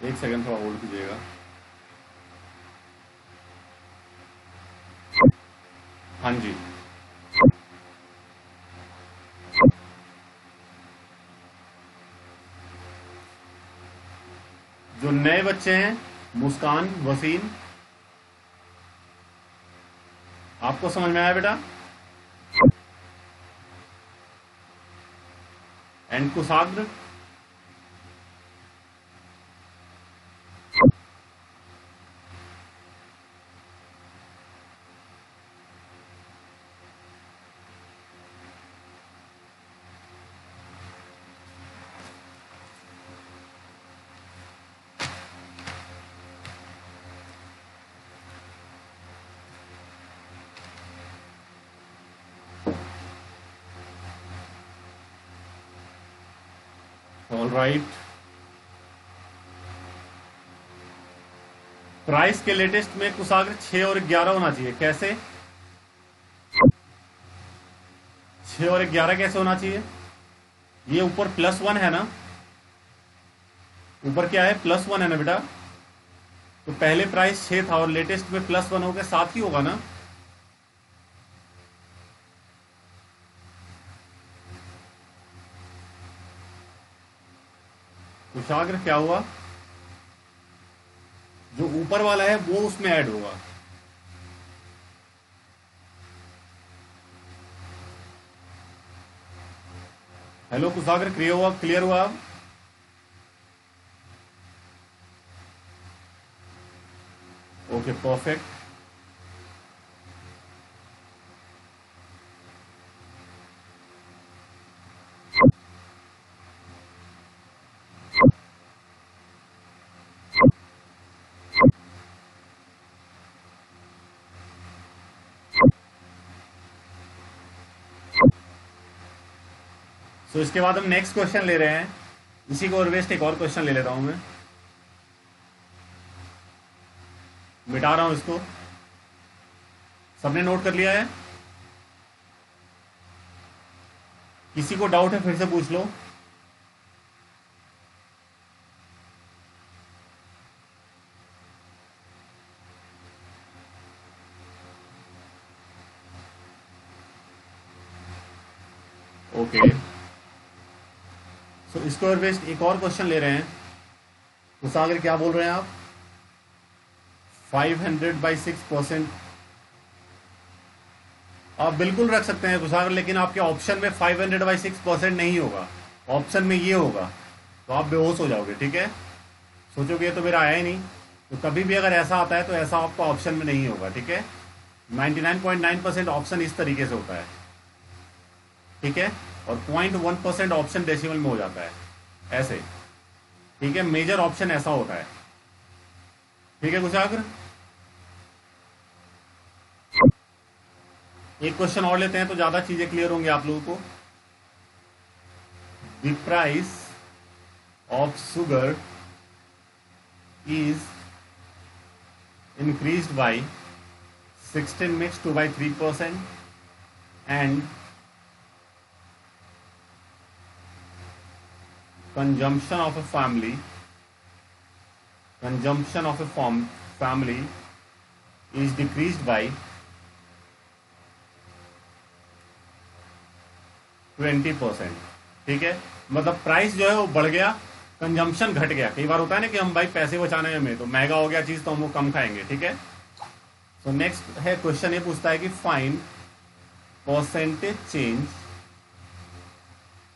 एक सेकंड थोड़ा होल्ड कीजिएगा। हाँ जी। जो नए बच्चे हैं, मुस्कान, वसीम, आपको समझ में आया बेटा? And Kushagra? All right. Price के लेटेस्ट में कुशाग्र 6 और 11 होना चाहिए। कैसे 6 और 11 कैसे होना चाहिए? ये ऊपर +1 है ना, ऊपर क्या है, +1 है ना बेटा। तो पहले प्राइस 6 था और लेटेस्ट में +1 हो गया, 7 ही होगा ना। कुशाग्र क्या हुआ? जो ऊपर वाला है वो उसमें ऐड होगा। हेलो कुशाग्र, क्लियर हुआ? क्लियर हुआ अब? Okay perfect. सो इसके बाद हम नेक्स्ट क्वेश्चन ले रहे हैं। इसी को और वेस्ट एक और क्वेश्चन ले लेता हूं मैं, मिटा रहा हूं इसको। सबने नोट कर लिया है? किसी को डाउट है फिर से पूछ लो। ओके सो इसको और वेस्ट एक और क्वेश्चन ले रहे हैं। कुशाग्र क्या बोल रहे हैं आप? 500/6%। आप बिल्कुल रख सकते हैं कुशाग्र, लेकिन आपके ऑप्शन में 500/6% नहीं होगा, ऑप्शन में ये होगा, तो आप बेहोश हो जाओगे। ठीक है, सोचोगे ये तो मेरा आया ही नहीं। तो कभी भी अगर ऐसा आता है तो ऐसा आपका ऑप्शन में नहीं होगा। ठीक है, 99.9% ऑप्शन इस तरीके से होता है। ठीक है, और 0.1% ऑप्शन डेसिमल में हो जाता है ऐसे। ठीक है, मेजर ऑप्शन ऐसा होता है। ठीक है कुशाग्र, एक क्वेश्चन और लेते हैं तो ज्यादा चीजें क्लियर होंगी आप लोगों को। The price of sugar is increased by 16 mixed 2/3% and consumption of a family is decreased by 20%। ठीक है, मतलब प्राइस जो है वो बढ़ गया, कंजम्पशन घट गया। कई बार होता है ना कि हम भाई पैसे बचाने में तो महंगा हो गया चीज तो हम वो कम खाएंगे। ठीक है, तो नेक्स्ट है क्वेश्चन, ये पूछता है कि find percentage change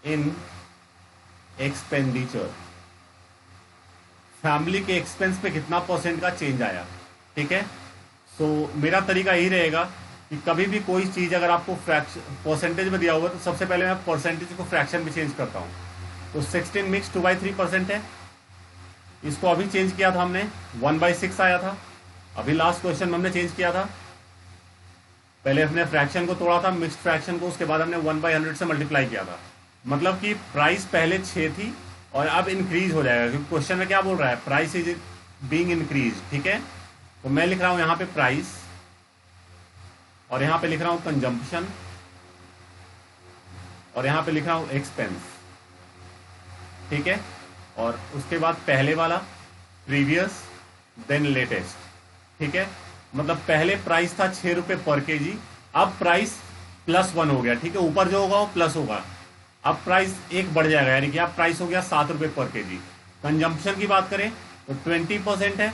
in expenditure. Family के एक्सपेंस पे कितना % का चेंज आया। ठीक है, सो मेरा तरीका यही रहेगा कि कभी भी कोई चीज अगर आपको परसेंटेज में दिया हुआ तो सबसे पहले मैं परसेंटेज को फ्रैक्शन में चेंज करता हूं। तो 16 मिक्स 2/3% है, इसको अभी चेंज किया था हमने, 1/6 आया था। अभी लास्ट क्वेश्चन में हमने चेंज किया था, पहले हमने फ्रैक्शन को तोड़ा था, मिक्स्ड फ्रैक्शन को, उसके बाद हमने 1/100 से मल्टीप्लाई किया था। मतलब कि प्राइस पहले 6 थी और अब इंक्रीज हो जाएगा, क्योंकि क्वेश्चन में क्या बोल रहा है, प्राइस इज बीइंग इंक्रीज। ठीक है, तो मैं लिख रहा हूं यहां पे प्राइस और यहां पे लिख रहा हूं कंजम्पशन और यहां पे लिख रहा हूं एक्सपेंस। ठीक है, और उसके बाद पहले वाला प्रीवियस देन लेटेस्ट, ठीक है। मतलब पहले प्राइस था 6 रुपए पर केजी, अब प्राइस +1 हो गया, ठीक है। ऊपर जो होगा वो प्लस होगा, अब प्राइस एक बढ़ जाएगा, यानी कि अब प्राइस हो गया 7 रुपए पर केजी। कंजम्पशन की बात करें तो 20% है,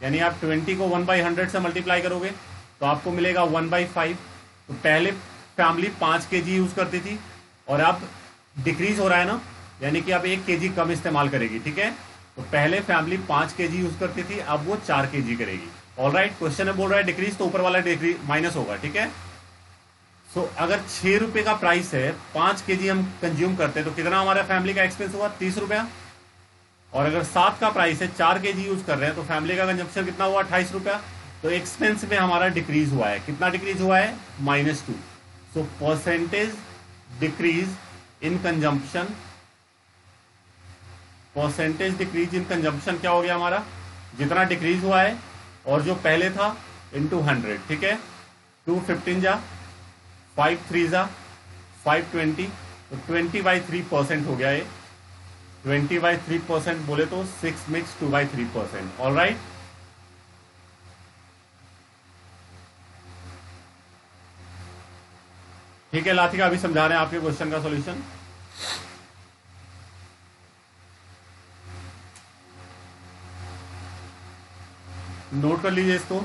यानी आप 20 को 1/100 से मल्टीप्लाई करोगे तो आपको मिलेगा 1/5। तो पहले फैमिली 5 केजी यूज करती थी और अब डिक्रीज हो रहा है ना, यानी कि अब 1 केजी कम इस्तेमाल करेगी, ठीक है। तो पहले फैमिली 5 केजी यूज करती थी, अब वो 4 केजी करेगी। ऑलराइट, क्वेश्चन में बोल रहा है डिक्रीज, तो ऊपर वाला डिक्रीज माइनस होगा, ठीक है। सो अगर 6 रुपए का प्राइस है, 5 केजी हम कंज्यूम करते हैं तो कितना हमारा फैमिली का एक्सपेंस हुआ? 30 रुपया। और अगर 7 का प्राइस है, 4 केजी यूज कर रहे हैं तो फैमिली का कंजम्पशन कितना हुआ? 28 रुपया। तो एक्सपेंस में हमारा डिक्रीज हुआ है, कितना डिक्रीज हुआ है? -2। So percentage decrease in consumption, percentage decrease in consumption क्या हो गया हमारा? जितना डिक्रीज हुआ है और जो पहले था इंटू 100, ठीक है। 215 जा 5 3 जा 520, तो 20/3% हो गया ये। 20/3% बोले तो 6 मिक्स 2/3%। ऑल राइट, ठीक है लाथिका, अभी समझा रहे हैं आपके क्वेश्चन का सॉल्यूशन। नोट कर लीजिए इसको,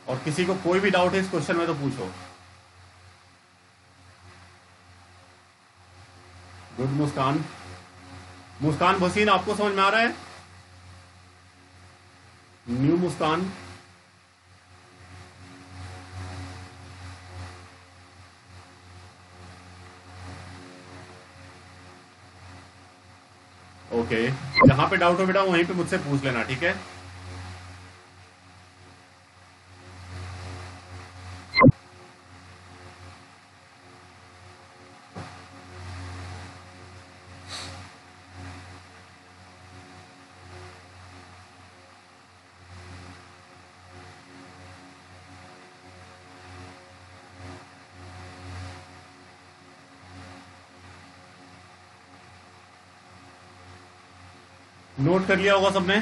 और किसी को कोई भी डाउट है इस क्वेश्चन में तो पूछो। गुड मुस्कान, मुस्कान भसीन, आपको समझ में आ रहा है? न्यू मुस्कान, ओके। जहां पे डाउट हो बेटा वहीं पे मुझसे पूछ लेना, ठीक है। नोट कर लिया होगा सबने?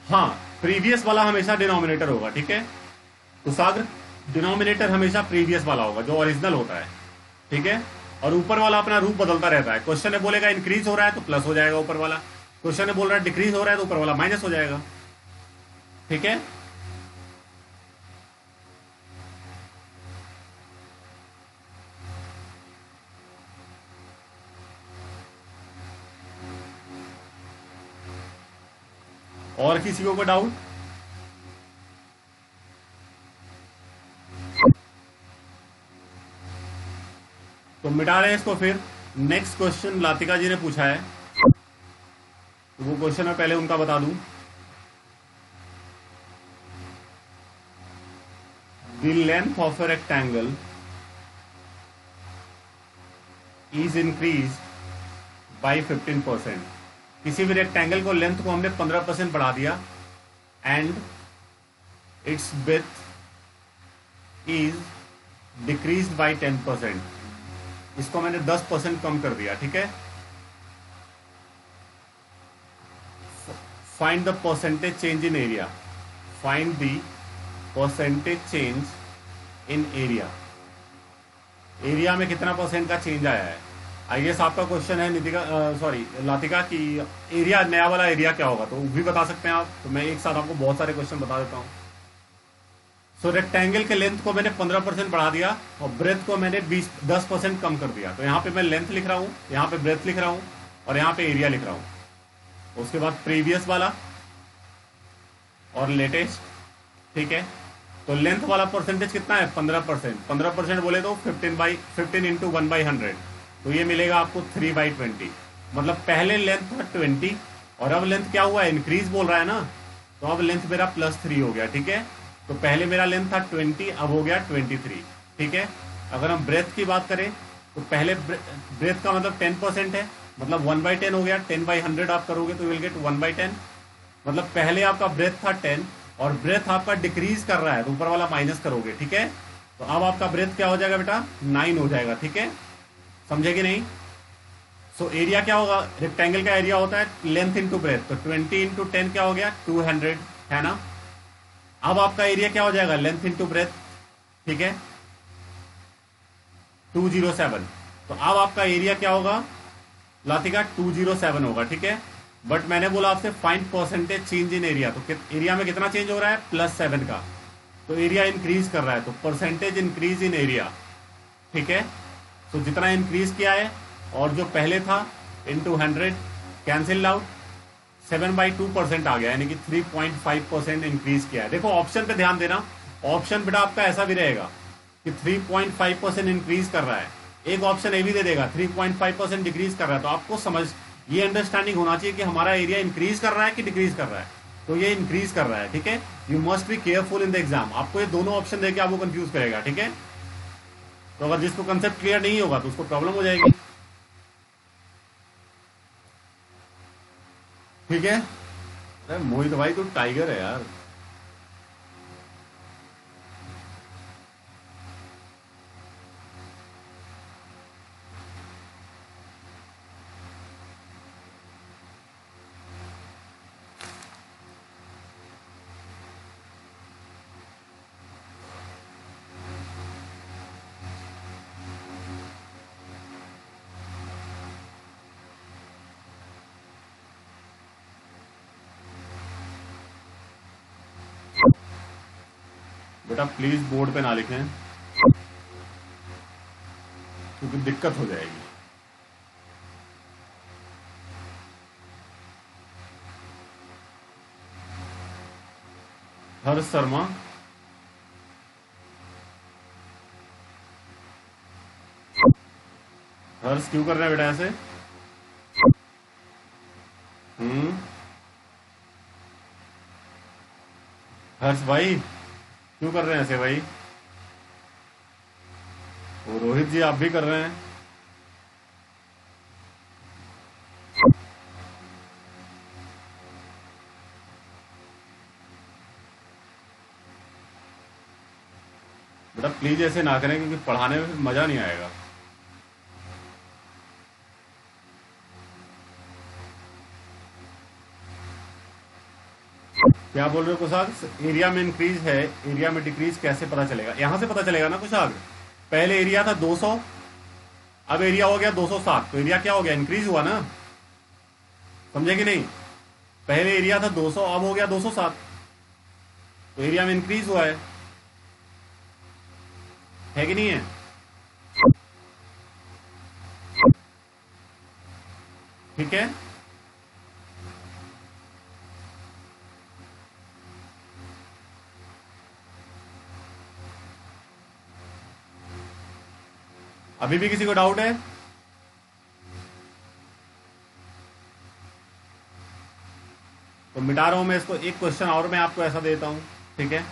हाँ, प्रीवियस वाला हमेशा डिनोमिनेटर होगा, ठीक है। कुशाग्र, डिनोमिनेटर हमेशा प्रीवियस वाला होगा जो ओरिजिनल होता है, ठीक है। और ऊपर वाला अपना रूप बदलता रहता है। क्वेश्चन में बोलेगा इंक्रीज हो रहा है तो प्लस हो जाएगा ऊपर वाला, क्वेश्चन में बोल रहा है डिक्रीज हो रहा है तो ऊपर वाला माइनस हो जाएगा, ठीक है। और किसी को कोई डाउट? तो मिटा रहे हैं इसको। फिर नेक्स्ट क्वेश्चन लातिका जी ने पूछा है, तो वो क्वेश्चन मैं पहले उनका बता दूं। The length of a rectangle is increase by 15%। किसी भी रेक्टेंगल को लेंथ को हमने 15% बढ़ा दिया, and it's width is decreased by 10%। इसको मैंने 10% कम कर दिया, ठीक है। Find the percentage change in area, find the percentage change in area. Area में कितना % का चेंज आया है? आई गेस आपका क्वेश्चन है नितिका, सॉरी लातिका, की एरिया, नया वाला एरिया क्या होगा, तो वो भी बता सकते हैं आप। तो मैं एक साथ आपको बहुत सारे क्वेश्चन बता देता हूँ। सो रेक्टेंगल के लेंथ को मैंने 15% बढ़ा दिया और ब्रेथ को मैंने 10% कम कर दिया। तो यहाँ पे मैं लेंथ लिख रहा हूँ, यहाँ पे ब्रेथ लिख रहा हूँ और यहाँ पे एरिया लिख रहा हूँ। उसके बाद प्रीवियस वाला और लेटेस्ट, ठीक है। तो लेंथ वाला परसेंटेज कितना है? 15%। 15% बोले तो 15 इंटू 1/100, तो ये मिलेगा आपको 3/20। मतलब पहले लेंथ था 20 और अब लेंथ क्या हुआ है? इंक्रीज बोल रहा है ना, तो अब लेंथ मेरा +3 हो गया, ठीक है। तो पहले मेरा लेंथ था 20, अब हो गया 23, ठीक है। अगर हम ब्रेथ की बात करें तो पहले ब्रेथ का मतलब 10% है, मतलब 1/10 हो गया। 10/100 आप करोगे तो विल गेट 1/10। मतलब पहले आपका ब्रेथ था 10 और ब्रेथ आपका डिक्रीज कर रहा है तो ऊपर वाला माइनस करोगे, ठीक है। तो अब आपका ब्रेथ क्या हो जाएगा बेटा, 9 हो जाएगा, ठीक है, समझे कि नहीं। सो एरिया क्या होगा, रेक्टेंगल का एरिया होता है लेंथ इंटू ब्रेथ, तो 20 इंटू 10 क्या हो गया, 200, है ना। अब आपका एरिया क्या हो जाएगा, लेंथ इंटू ब्रेथ, ठीक है, 207। तो अब आपका एरिया क्या होगा, लातिका 207 होगा, ठीक है। बट मैंने बोला आपसे find percentage change in area, तो एरिया में कितना चेंज हो रहा है, +7 का, तो एरिया इंक्रीज कर रहा है, तो परसेंटेज इंक्रीज इन एरिया, ठीक है। तो जितना इंक्रीज किया है और जो पहले था इंटू 100 कैंसिल आउट, 7/2% आ गया, यानी कि 3.5% इंक्रीज किया है। देखो ऑप्शन पे ध्यान देना, ऑप्शन बेटा आपका ऐसा भी रहेगा कि 3.5% इंक्रीज कर रहा है, एक ऑप्शन ये भी दे देगा 3.5% डिक्रीज कर रहा है। तो आपको समझ ये अंडरस्टैंडिंग होना चाहिए कि हमारा एरिया इंक्रीज कर रहा है कि डिक्रीज कर रहा है, तो ये इंक्रीज कर रहा है, ठीक है। You must be careful in the exam, आपको ये दोनों ऑप्शन देके आपको कंफ्यूज करेगा, ठीक है। तो अगर जिसको कंसेप्ट क्लियर नहीं होगा तो उसको प्रॉब्लम हो जाएगी, ठीक है। अरे मोहित भाई तू टाइगर है यार। बेटा प्लीज बोर्ड पे ना लिखें क्योंकि दिक्कत हो जाएगी। हर्ष शर्मा, हर्ष क्यों कर रहे हैं बेटा ऐसे, हम्म, हर्ष भाई क्यों कर रहे हैं ऐसे भाई, वो रोहित जी आप भी कर रहे हैं। बेटा प्लीज ऐसे ना करें क्योंकि पढ़ाने में मजा नहीं आएगा। क्या बोल रहे हो कुशाग, एरिया में इंक्रीज है, एरिया में डिक्रीज कैसे पता चलेगा, यहां से पता चलेगा ना कुशाग। पहले एरिया था 200, अब एरिया हो गया 207, तो एरिया क्या हो गया, इंक्रीज हुआ ना, समझे कि नहीं। पहले एरिया था 200, अब हो गया 207, तो एरिया में इंक्रीज हुआ है कि नहीं है। ठीक है, अभी भी किसी को डाउट है, तो मिटा रहा हूं मैं इसको। एक क्वेश्चन और मैं आपको ऐसा देता हूं, ठीक है।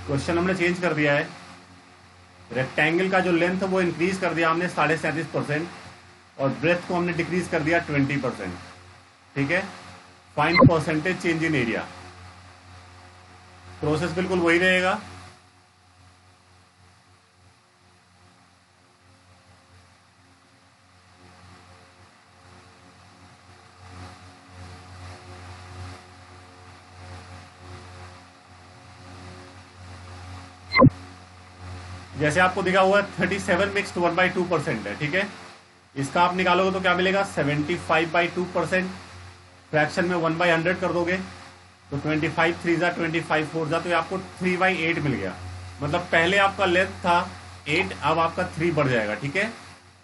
क्वेश्चन हमने चेंज कर दिया है, रेक्टेंगल का जो लेंथ है वो इंक्रीज कर दिया हमने 37.5% और ब्रेथ को हमने डिक्रीज कर दिया 20%, ठीक है। Find percentage change in area, process बिल्कुल वही रहेगा। जैसे आपको दिखा हुआ है 37 मिक्स्ड 1/2% है, ठीक है। इसका आप निकालोगे तो क्या मिलेगा, 75/2%। फ्रैक्शन में 1/100 कर दोगे तो 25 3 जा 25 4 जा, तो ये आपको 3/8 मिल गया। मतलब पहले आपका लेंथ था 8, अब आपका 3 बढ़ जाएगा, ठीक है।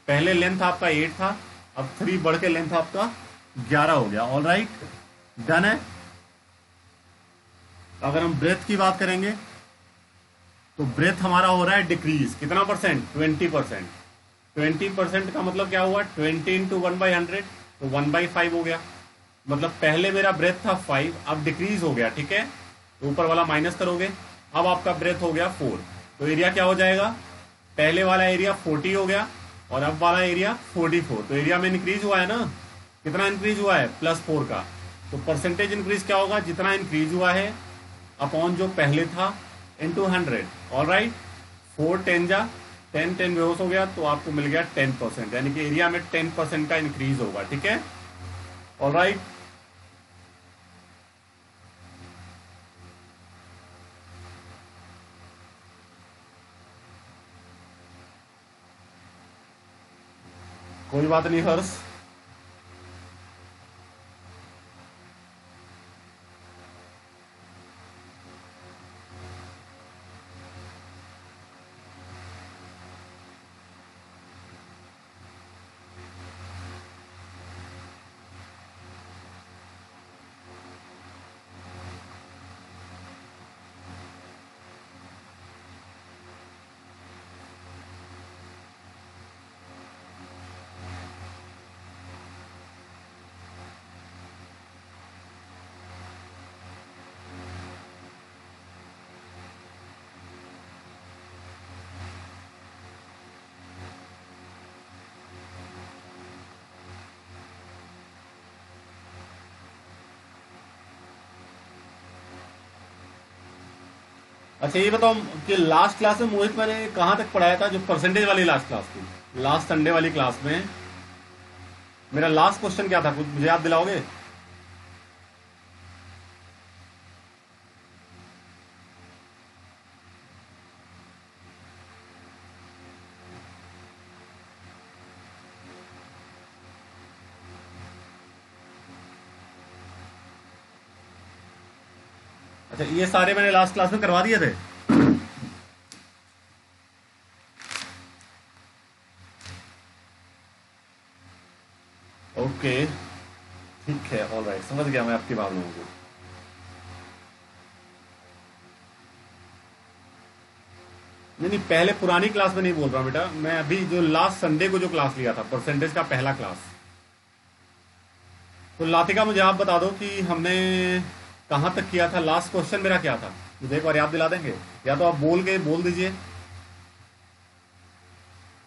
पहले लेंथ आपका 8 था, अब 3 बढ़ के लेंथ आपका 11 हो गया। ऑल राइट, डन है। अगर हम ब्रेथ की बात करेंगे तो ब्रेथ हमारा हो रहा है डिक्रीज, कितना परसेंट, 20%। 20% का मतलब क्या हुआ, 20 इंटू 1/100, तो 1/5 हो गया। मतलब पहले मेरा ब्रेथ था 5, अब डिक्रीज हो गया, ठीक है। तो ऊपर वाला माइनस करोगे, अब आपका ब्रेथ हो गया 4, तो एरिया क्या हो जाएगा पहले वाला एरिया 40 हो गया और अब वाला एरिया 44, तो एरिया में इंक्रीज हुआ है ना, कितना इंक्रीज हुआ है, +4 का। तो परसेंटेज इंक्रीज क्या होगा, जितना इंक्रीज हुआ है अपॉन जो पहले था इंटू 100। ऑल राइट, 4 10 जा 10 10 बेहोश हो गया तो आपको मिल गया 10%, यानी कि एरिया में 10% का इंक्रीज होगा। ठीक है, ऑल राइट। कोई बात नहीं हर्ष। अच्छा ये बताओ कि लास्ट क्लास में मोहित मैंने कहाँ तक पढ़ाया था, जो परसेंटेज वाली लास्ट क्लास थी, लास्ट संडे वाली क्लास में मेरा लास्ट क्वेश्चन क्या था, कुछ मुझे याद दिलाओगे? अच्छा ये सारे मैंने लास्ट क्लास में करवा दिए थे। ओके ठीक है, ऑल राइट, समझ गया मैं आपकी भावनाओं को। नहीं नहीं, पहले पुरानी क्लास में नहीं बोल रहा हूँ बेटा, मैं अभी जो लास्ट संडे को जो क्लास लिया था, परसेंटेज का पहला क्लास। तो लातिका मुझे आप बता दो कि हमने कहाँ तक किया था, लास्ट क्वेश्चन मेरा क्या था, मुझे एक बार याद दिला देंगे, या तो आप बोल के बोल दीजिए।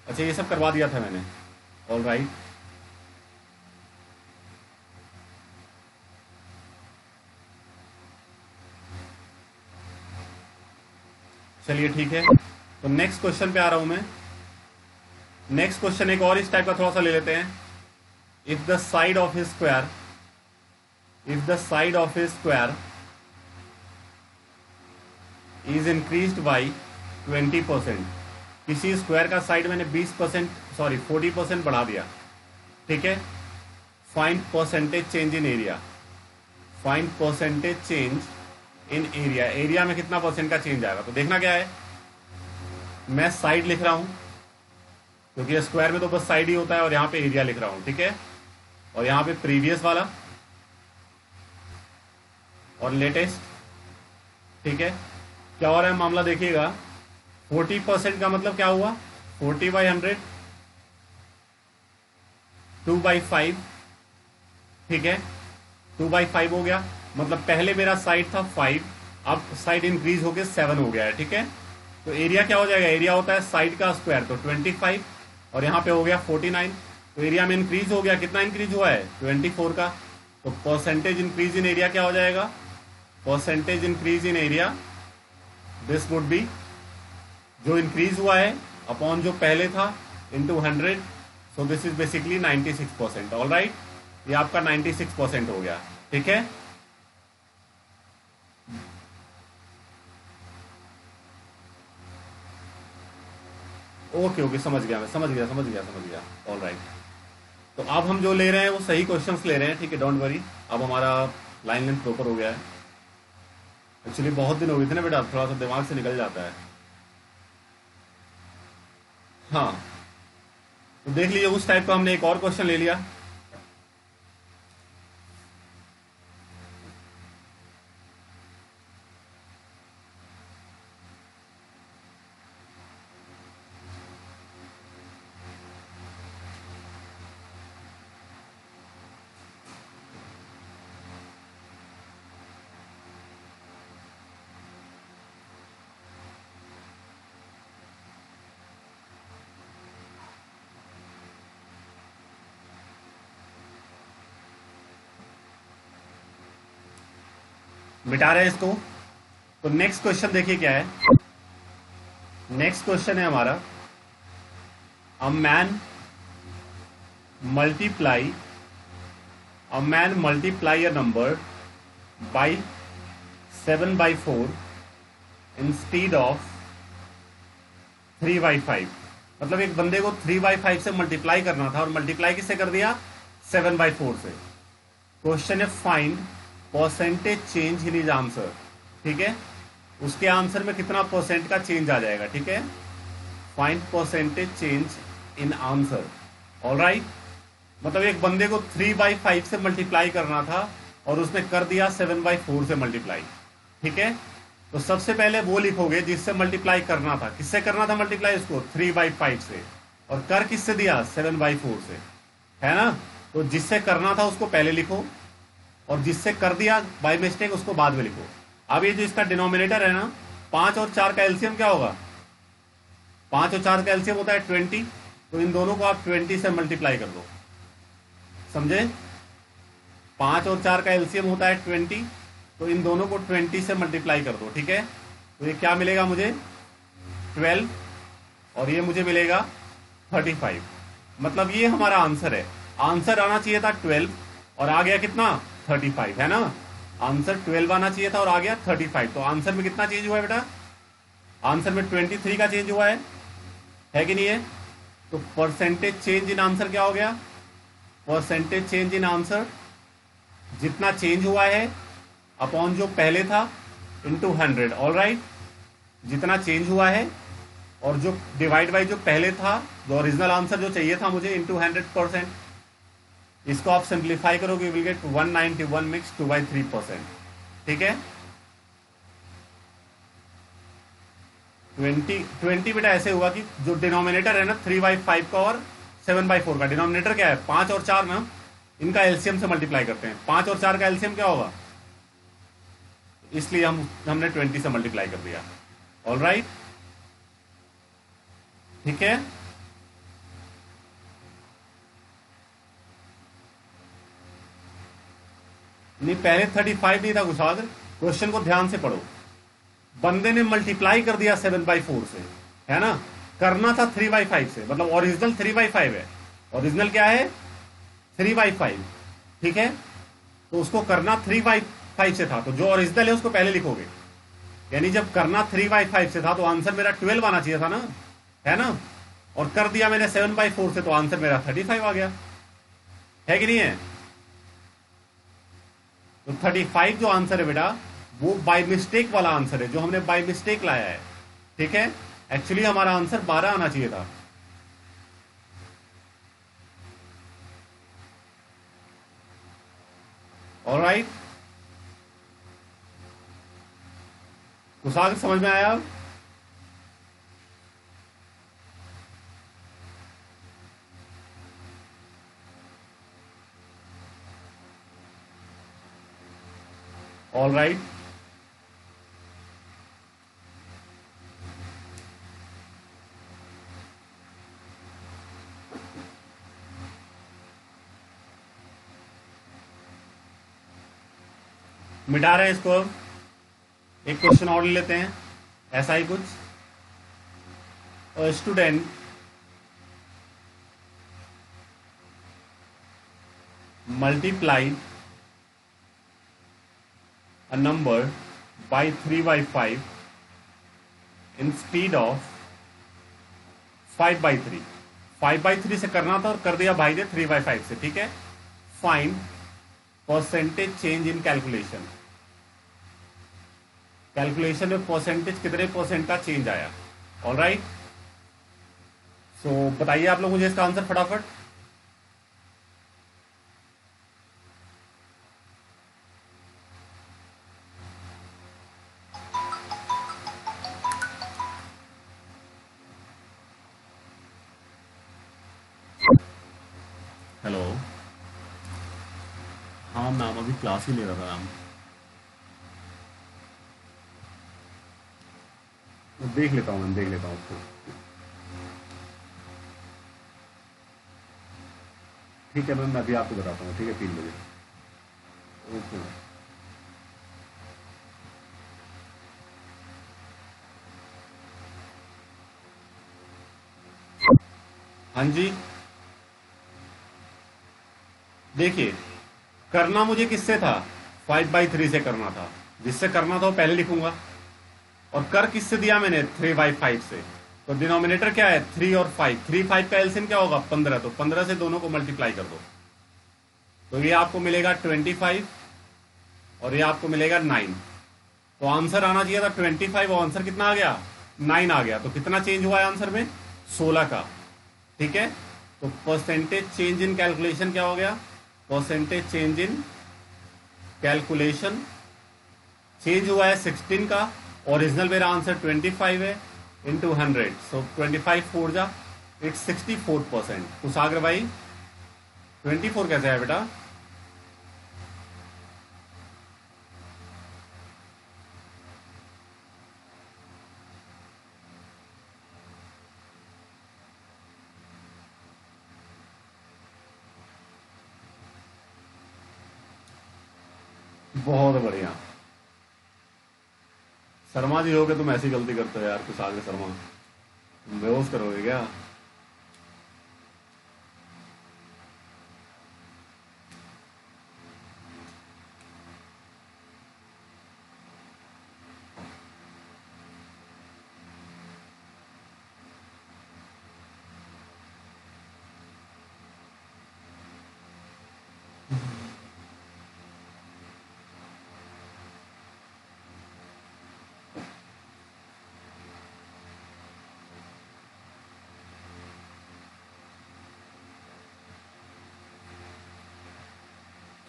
अच्छा ये सब करवा दिया था मैंने, ऑल राइट। चलिए ठीक है, तो नेक्स्ट क्वेश्चन पे आ रहा हूं मैं। नेक्स्ट क्वेश्चन एक और इस टाइप का थोड़ा सा ले लेते हैं। If the side of A square, if the side of A square is increased by 20%, किसी स्क्वायर का साइड मैंने 20%, सॉरी 40% बढ़ा दिया, ठीक है। Find percentage change in area, find percentage change in area, area में कितना परसेंट का चेंज आएगा। तो देखना क्या है, मैं साइड लिख रहा हूं क्योंकि स्क्वायर में तो बस साइड ही होता है, और यहां पे एरिया लिख रहा हूं, ठीक है। और यहां पे प्रीवियस वाला और लेटेस्ट, ठीक है। क्या हो रहा है मामला देखिएगा, 40% का मतलब क्या हुआ, 40/100, 2/5, ठीक है, 2/5 हो गया। मतलब पहले मेरा साइड था 5, अब साइड इंक्रीज होके 7 हो गया है, ठीक है। तो एरिया क्या हो जाएगा, एरिया होता है साइड का स्क्वायर, तो 25, और यहाँ पे हो गया 49, तो एरिया में इंक्रीज हो गया, कितना इंक्रीज हुआ है, 24 का। तो परसेंटेज इंक्रीज इन एरिया क्या हो जाएगा, percentage increase in area, this would be, जो इंक्रीज हुआ है अपॉन जो पहले था into 100, so this is basically 96%। All right, ये आपका 96% हो गया, ठीक है। ओके ओके, समझ गया मैं, समझ गया। ऑल राइट, तो अब हम जो ले रहे हैं वो सही क्वेश्चंस ले रहे हैं, ठीक है, डोंट वरी। अब हमारा लाइन लेंथ प्रॉपर हो गया है। एक्चुअली बहुत दिन हो गए थे ना बेटा, थोड़ा सा दिमाग से निकल जाता है। हाँ, तो देख लीजिए, उस टाइप का हमने एक और क्वेश्चन ले लिया। मिटा रहे हैं इसको। तो नेक्स्ट क्वेश्चन देखिए क्या है। नेक्स्ट क्वेश्चन है हमारा, a man multiply a number by 7/4 instead of 3/5। मतलब एक बंदे को 3/5 से मल्टीप्लाई करना था और मल्टीप्लाई किससे कर दिया, 7/4 से। क्वेश्चन है find percentage change in his answer. ठीक है, उसके आंसर में कितना परसेंट का चेंज आ जाएगा। ठीक है, find percentage change in answer. Alright, मतलब एक बंदे को 3/5 से मल्टीप्लाई करना था और उसने कर दिया 7/4 से मल्टीप्लाई। ठीक है, तो सबसे पहले वो लिखोगे जिससे मल्टीप्लाई करना था। किससे करना था मल्टीप्लाई, उसको 3/5 से, और कर किससे दिया, 7/4 से, है ना। तो जिससे करना था उसको पहले लिखो और जिससे कर दिया बाय मिस्टेक उसको बाद में लिखो। अब ये जो इसका डिनोमिनेटर है ना, 5 और 4 का एलसीएम क्या होगा, 5 और 4 का एलसीएम होता है 20। तो इन दोनों को आप 20 से मल्टीप्लाई कर दो, समझे। 5 और 4 का एलसीएम होता है 20, तो इन दोनों को 20 से मल्टीप्लाई कर दो। ठीक है, तो ये क्या मिलेगा मुझे, 12, और ये मुझे मिलेगा 35। मतलब ये हमारा आंसर है। आंसर आना चाहिए था 12 और आ गया कितना, 35, है ना। आंसर 12 आना चाहिए था और आ गया 35। तो आंसर में कितना चेंज हुआ है बेटा, आंसर में 23 का चेंज हुआ है कि नहीं है। तो परसेंटेज चेंज इन आंसर क्या हो गया, परसेंटेज चेंज इन आंसर, जितना चेंज हुआ है अपॉन जो पहले था इंटू 100। ऑलराइट, जितना चेंज हुआ है और जो डिवाइड बाई जो पहले था, जो ओरिजिनल आंसर जो चाहिए था मुझे, इंटू 100%। इसको आप सिंप्लीफाई करोगे, विल गेट 191 मिक्स 2/3%। ठीक है, 20 बेटा ऐसे हुआ कि जो डिनोमिनेटर है ना 3/5 का और 7/4 का, डिनोमिनेटर क्या है 5 और 4 में, इनका एलसीएम से मल्टीप्लाई करते हैं। 5 और 4 का एलसीएम क्या होगा, इसलिए हमने 20 से मल्टीप्लाई कर दिया। ऑलराइट, ठीक है। नहीं, पहले 35 नहीं था कुशाद, क्वेश्चन को ध्यान से पढ़ो। बंदे ने मल्टीप्लाई कर दिया 7/4 से, है ना। करना था 3/5 से, मतलब ओरिजिनल 3/5 है। ओरिजिनल क्या है, 3/5। ठीक है, तो उसको करना 3/5 से था, तो जो ओरिजिनल है उसको पहले लिखोगे। यानी जब करना 3/5 से था तो आंसर मेरा 12 आना चाहिए था ना, है ना। और कर दिया मैंने 7/4 से, तो आंसर मेरा 35 आ गया, है कि नहीं है। तो 35 जो आंसर है बेटा, वो बाय मिस्टेक वाला आंसर है, जो हमने बाय मिस्टेक लाया है। ठीक है, एक्चुअली हमारा आंसर 12 आना चाहिए था। ऑलराइट, कुशाग समझ में आया अब। ऑलराइट, मिटा रहे हैं इसको। अब एक क्वेश्चन और ले लेते हैं, ऐसा ही कुछ। Student multiplied a number by 3/5 instead of 5/3। 5/3 से करना था और कर दिया भाई ने 3/5 से। ठीक है, find percentage change in calculation. Calculation में परसेंटेज कितने परसेंट का चेंज आया। ऑलराइट, सो बताइए आप लोग मुझे इसका आंसर फटाफट। हेलो, हाँ मैम अभी क्लास ही ले रहा था मैम। मैं देख लेता हूँ मैम, देख लेता हूँ उसको। ठीक है मैम, मैं अभी आपको बताता हूँ। ठीक है, 3 बजे। Okay ma'am. हाँ जी, देखिए, करना मुझे किससे था, 5/3 से करना था। जिससे करना था वो पहले लिखूंगा। और कर किससे दिया मैंने, 3/5 से। तो डिनोमिनेटर क्या है, 3 और 5, 3 5 का एलसीएम क्या होगा, 15। तो 15 से दोनों को मल्टीप्लाई कर दो, तो ये आपको मिलेगा 25 और ये आपको मिलेगा 9। तो आंसर आना चाहिए था 25 और आंसर कितना आ गया, 9 आ गया। तो कितना चेंज हुआ है आंसर में, 16 का। ठीक है, तो परसेंटेज चेंज इन कैलकुलेशन क्या हो गया, percentage change in calculation change हुआ है 16 का। ओरिजिनल मेरा आंसर 25 है, इंटू 100। सो 25 फोर जा, इट्स 64%। कुशाग्र भाई 24 कैसे है बेटा, बहुत बढ़िया। शर्मा जी हो गए, तुम ऐसी गलती करते हो यार, कुशाग्र शर्मा, तुम बेहोश करोगे क्या।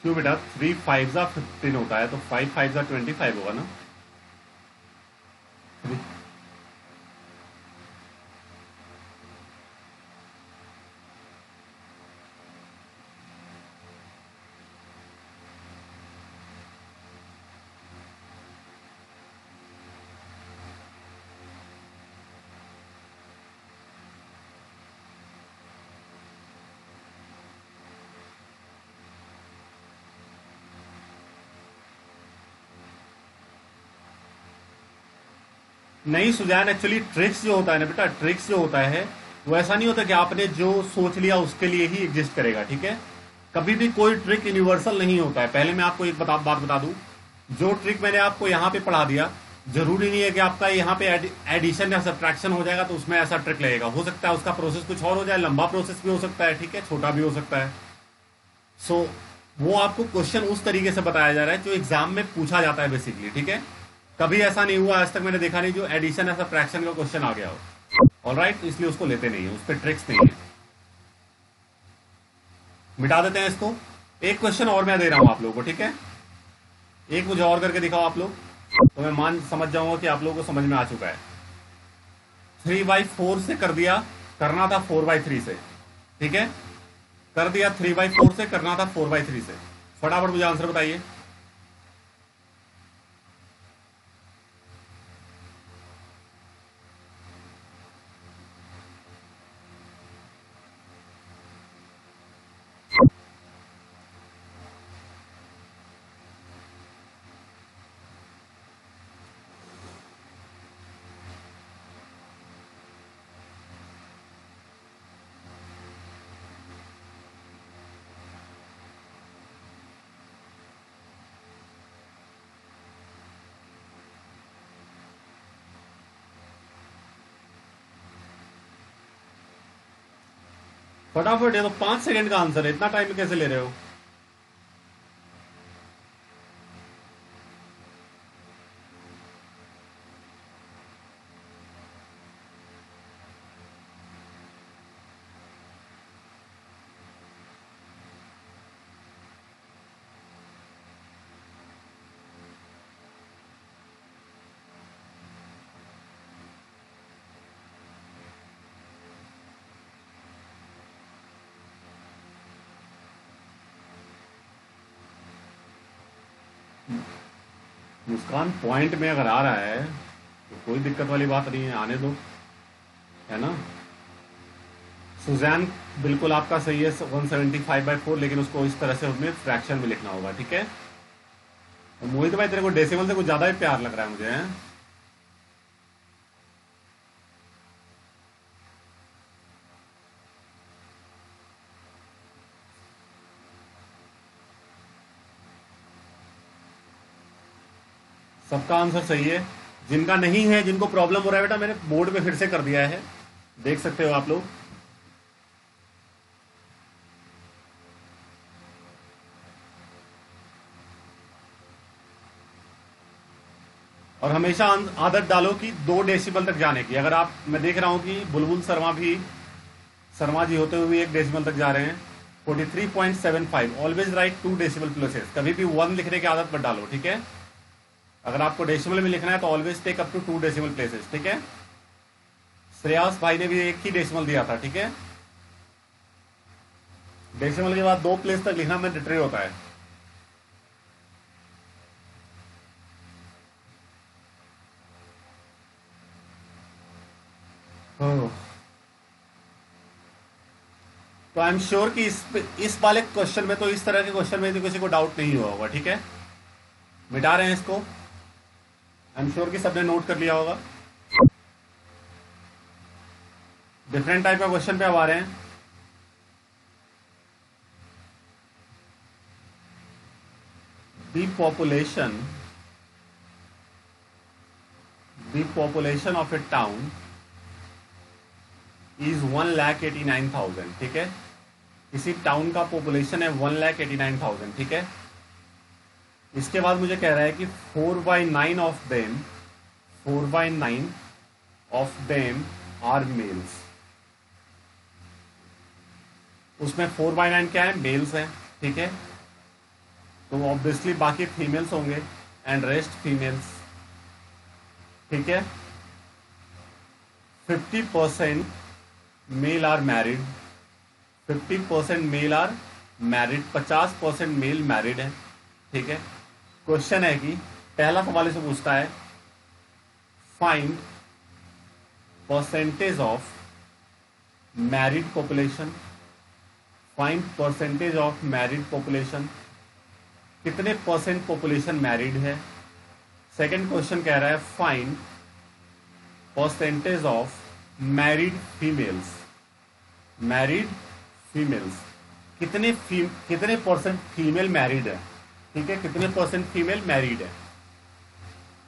क्यों बेटा, 3 5 जा 15 होता है, तो 5 5 जा 25 होगा ना। नहीं सुजान, एक्चुअली ट्रिक्स जो होता है ना बेटा, ट्रिक्स जो होता है वो ऐसा नहीं होता कि आपने जो सोच लिया उसके लिए ही एग्जिस्ट करेगा। ठीक है, कभी भी कोई ट्रिक यूनिवर्सल नहीं होता है। पहले मैं आपको एक बात बता दूं, जो ट्रिक मैंने आपको यहाँ पे पढ़ा दिया, जरूरी नहीं है कि आपका यहाँ पे एडिशन या सब्ट्रैक्शन हो जाएगा तो उसमें ऐसा ट्रिक लगेगा। हो सकता है उसका प्रोसेस कुछ और हो जाए, लंबा प्रोसेस भी हो सकता है, ठीक है, छोटा भी हो सकता है। सो वो आपको क्वेश्चन उस तरीके से बताया जा रहा है जो एग्जाम में पूछा जाता है बेसिकली। ठीक है, कभी ऐसा नहीं हुआ आज तक, मैंने देखा नहीं जो एडिशन या सब्ट्रैक्शन का क्वेश्चन आ गया हो। ऑलराइट, इसलिए उसको लेते नहीं है, उस पर ट्रिक्स नहीं है, मिटा देते हैं इसको। एक क्वेश्चन और मैं दे रहा हूं आप लोगों को, ठीक है, एक मुझे और करके दिखाओ आप लोग, तो मैं मान समझ जाऊंगा कि आप लोगों को समझ में आ चुका है। 3/4 से कर दिया, करना था 4/3 से। ठीक है, कर दिया 3/4 से, करना था 4/3 से। फटाफट मुझे आंसर बताइए। फटाफट, ये तो 5 सेकंड का आंसर है, इतना टाइम कैसे ले रहे हो। मुस्कान, पॉइंट में अगर आ रहा है तो कोई दिक्कत वाली बात नहीं है, आने दो, है ना। सुजैन, बिल्कुल आपका सही है, 175/4, लेकिन उसको इस तरह से उसमें फ्रैक्शन में लिखना होगा। ठीक है, तो मोहित भाई तेरे को डेसिमल से कुछ ज्यादा ही प्यार लग रहा है मुझे, है? सबका आंसर सही है। जिनका नहीं है, जिनको प्रॉब्लम हो रहा है बेटा, मैंने बोर्ड पे फिर से कर दिया है, देख सकते हो आप लोग। और हमेशा आदत डालो कि 2 डेसिबल तक जाने की। अगर आप, मैं देख रहा हूं कि बुलबुल शर्मा जी होते हुए भी 1 डेसिबल तक जा रहे हैं। 43.75। Always right 2 decibel places. कभी भी 1 लिखने की आदत मत डालो, ठीक है। अगर आपको डेसिमल में लिखना है तो always take up to 2 decimal places, ठीक है। श्रेयास भाई ने भी 1 ही डेसिमल दिया था, ठीक है। डेसिमल के बाद 2 प्लेस तक लिखना मैंडेटरी होता है। ओह। तो आई एम श्योर कि इस वाले क्वेश्चन में, तो इस तरह के क्वेश्चन में तो किसी को डाउट नहीं हुआ होगा, ठीक है। मिटा रहे हैं इसको। आई एम श्योर कि सबने नोट कर लिया होगा। डिफरेंट टाइप का क्वेश्चन पे अब आ रहे हैं। The population of A town is 1,89,000, ठीक है। किसी टाउन का पॉपुलेशन है 1,89,000, ठीक है। इसके बाद मुझे कह रहा है कि 4/9 ऑफ देम आर मेल्स। उसमें 4/9 क्या है? मेल्स हैं, ठीक है। तो ऑब्वियसली बाकी फीमेल्स होंगे एंड रेस्ट फीमेल्स, ठीक है। 50% male are married, 50% male are married, 50% male married है, ठीक है। क्वेश्चन है कि पहला सवाल से पूछता है find percentage of married population. Find percentage of married population, कितने परसेंट पॉपुलेशन मैरिड है। सेकंड क्वेश्चन कह रहा है find percentage of married females. Married females, कितने परसेंट फीमेल मैरिड है, ठीक है। कितने परसेंट फीमेल मैरिड है।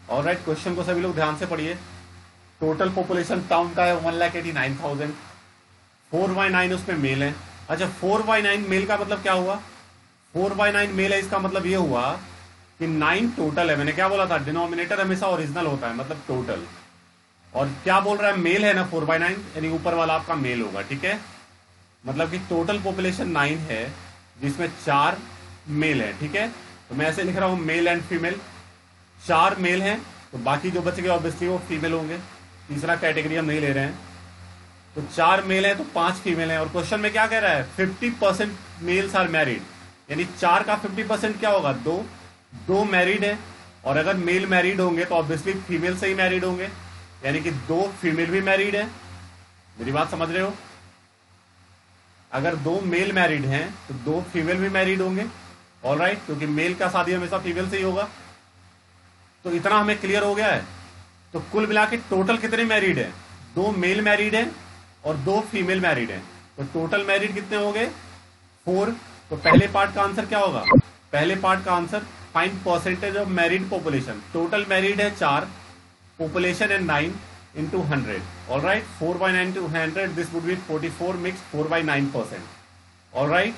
ऑलराइट, क्वेश्चन को सभी लोग ध्यान से पढ़िए। टोटल पॉपुलेशन टाउन का है 1,89,000। 4/9 उसमें मेल है। अच्छा, 4/9 मेल का मतलब क्या हुआ? 4/9 मेल है, इसका मतलब ये हुआ कि 9 टोटल है। मैंने क्या बोला था? डिनोमिनेटर हमेशा ओरिजिनल होता है, मतलब टोटल। और क्या बोल रहा है? मेल है ना 4/9, यानी ऊपर वाला आपका मेल होगा, ठीक है। मतलब कि टोटल पॉपुलेशन 9 है, जिसमें 4 मेल है, ठीक है। तो मैं ऐसे लिख रहा हूं मेल एंड फीमेल। 4 मेल हैं तो बाकी जो बच गए ऑब्वियसली वो फीमेल होंगे। तीसरा कैटेगरी हम नहीं ले रहे हैं। तो 4 मेल है तो 5 फीमेल है। और क्वेश्चन में क्या कह रहा है? 50% मेल्स आर मैरिड, यानी 4 का 50% क्या होगा? 2 मैरिड है। और अगर मेल मैरिड होंगे तो ऑब्वियसली फीमेल से ही मैरिड होंगे, यानी कि 2 फीमेल भी मैरिड है। मेरी बात समझ रहे हो? अगर 2 मेल मैरिड हैं तो 2 फीमेल भी मैरिड होंगे। ऑलराइट, क्योंकि मेल का शादी हमेशा फीमेल से ही होगा। तो इतना हमें क्लियर हो गया है। तो कुल मिला के टोटल कितने मैरिड है? 2 मेल मैरिड है और 2 फीमेल मैरिड है। तो टोटल मैरिड कितने हो गए? 4। तो पहले पार्ट का आंसर क्या होगा? पहले पार्ट का answer find percentage of married population. Total married है 4, पॉपुलेशन है 9 into 100. All right, 4/9 to 100. This would be 44 mixed 4/9%. All right.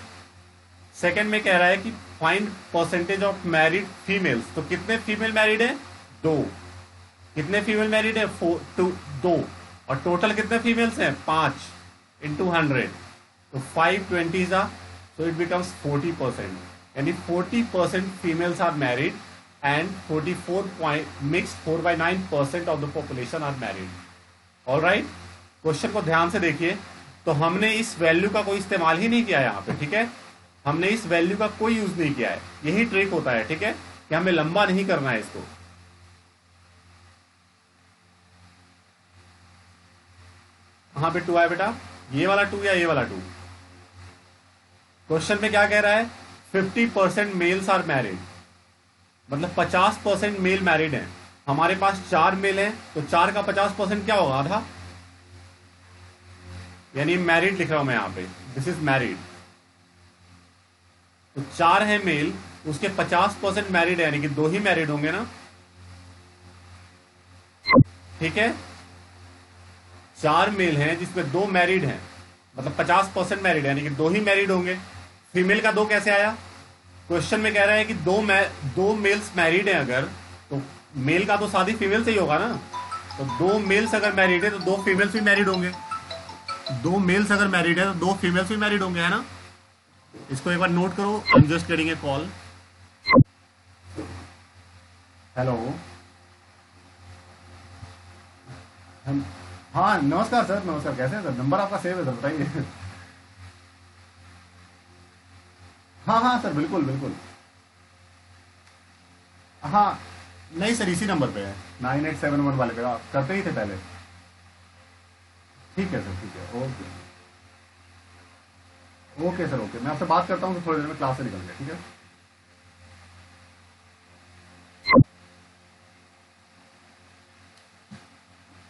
Second में कह रहा है कि find percentage of married females. तो कितने फीमेल मैरिड है? 2। कितने फीमेल मैरिड है? 2। और टोटल कितने फीमेल्स हैं? 5 into 100. तो 5/20 so it becomes 40%. यानी 40% females are married and 44 mixed 4/9% of the population are married. All right. Question को ध्यान से देखिए। तो हमने इस वैल्यू का कोई इस्तेमाल ही नहीं किया यहाँ पे, ठीक है। हमने इस वैल्यू का कोई यूज नहीं किया है। यही ट्रिक होता है, ठीक है, कि हमें लंबा नहीं करना है इसको। कहां पे 2 है बेटा? ये वाला 2 या ये वाला 2? क्वेश्चन में क्या कह रहा है? 50% मेल्स आर मैरिड, मतलब 50% मेल मैरिड हैं। हमारे पास 4 मेल हैं, तो 4 का 50% क्या होगा? आधा, यानी मैरिड लिख रहा हूं मैं यहां पे। This is married. तो 4 है मेल, उसके 50% मैरिड है, यानी कि 2 ही मैरिड होंगे ना। ठीक है, 4 मेल हैं जिसमें 2 मैरिड हैं, मतलब 50% मैरिड है, यानी कि 2 ही मैरिड होंगे। फीमेल का 2 कैसे आया? क्वेश्चन में कह रहा है कि 2 मेल्स मैरिड हैं अगर, तो मेल का तो शादी फीमेल से ही होगा ना, तो 2 मेल्स अगर मैरिड है तो 2 फीमेल्स भी मैरिड होंगे। 2 मेल्स अगर मैरिड है तो 2 फीमेल्स भी मैरिड होंगे, है ना। इसको एक बार नोट करो। I am just getting a call. Hello, हाँ नमस्कार सर, नमस्कार, कैसे हैं सर? नंबर आपका सेव है सर, बताइए। हाँ हाँ सर, बिल्कुल बिल्कुल। हाँ, नहीं सर, इसी नंबर पे है, 9871 वाले पे आप करते ही थे पहले। ठीक है सर, ठीक है, ओके। ओके सर, ओके, मैं आपसे बात करता हूँ तो थोड़ी देर में क्लास से निकल गया, ठीक है।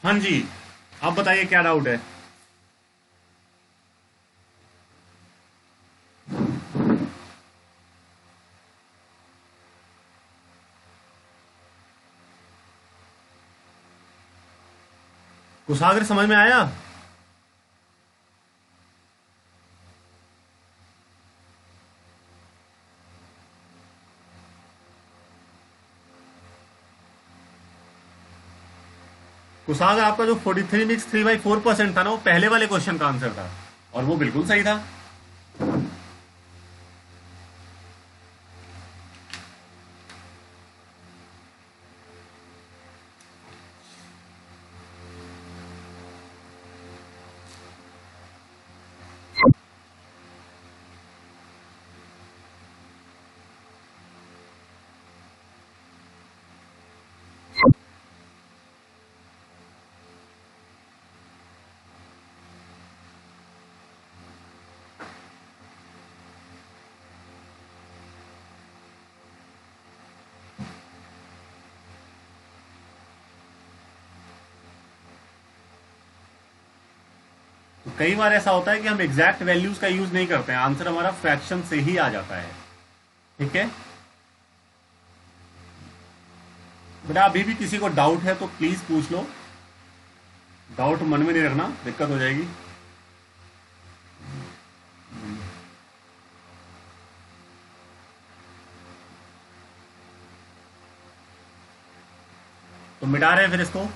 हाँ जी, आप बताइए क्या डाउट है। कुशाग्र समझ में आया? कुशाग्र, आपका जो 43 मिक्स 3/4% था ना, वो पहले वाले क्वेश्चन का आंसर था, और वो बिल्कुल सही था। तो कई बार ऐसा होता है कि हम एग्जैक्ट वैल्यूज का यूज नहीं करते हैं, आंसर हमारा फ्रैक्शन से ही आ जाता है। ठीक है बेटा, अभी भी किसी को डाउट है तो प्लीज पूछ लो, डाउट मन में नहीं रखना, दिक्कत हो जाएगी। तो मिटा रहे हैं फिर इसको।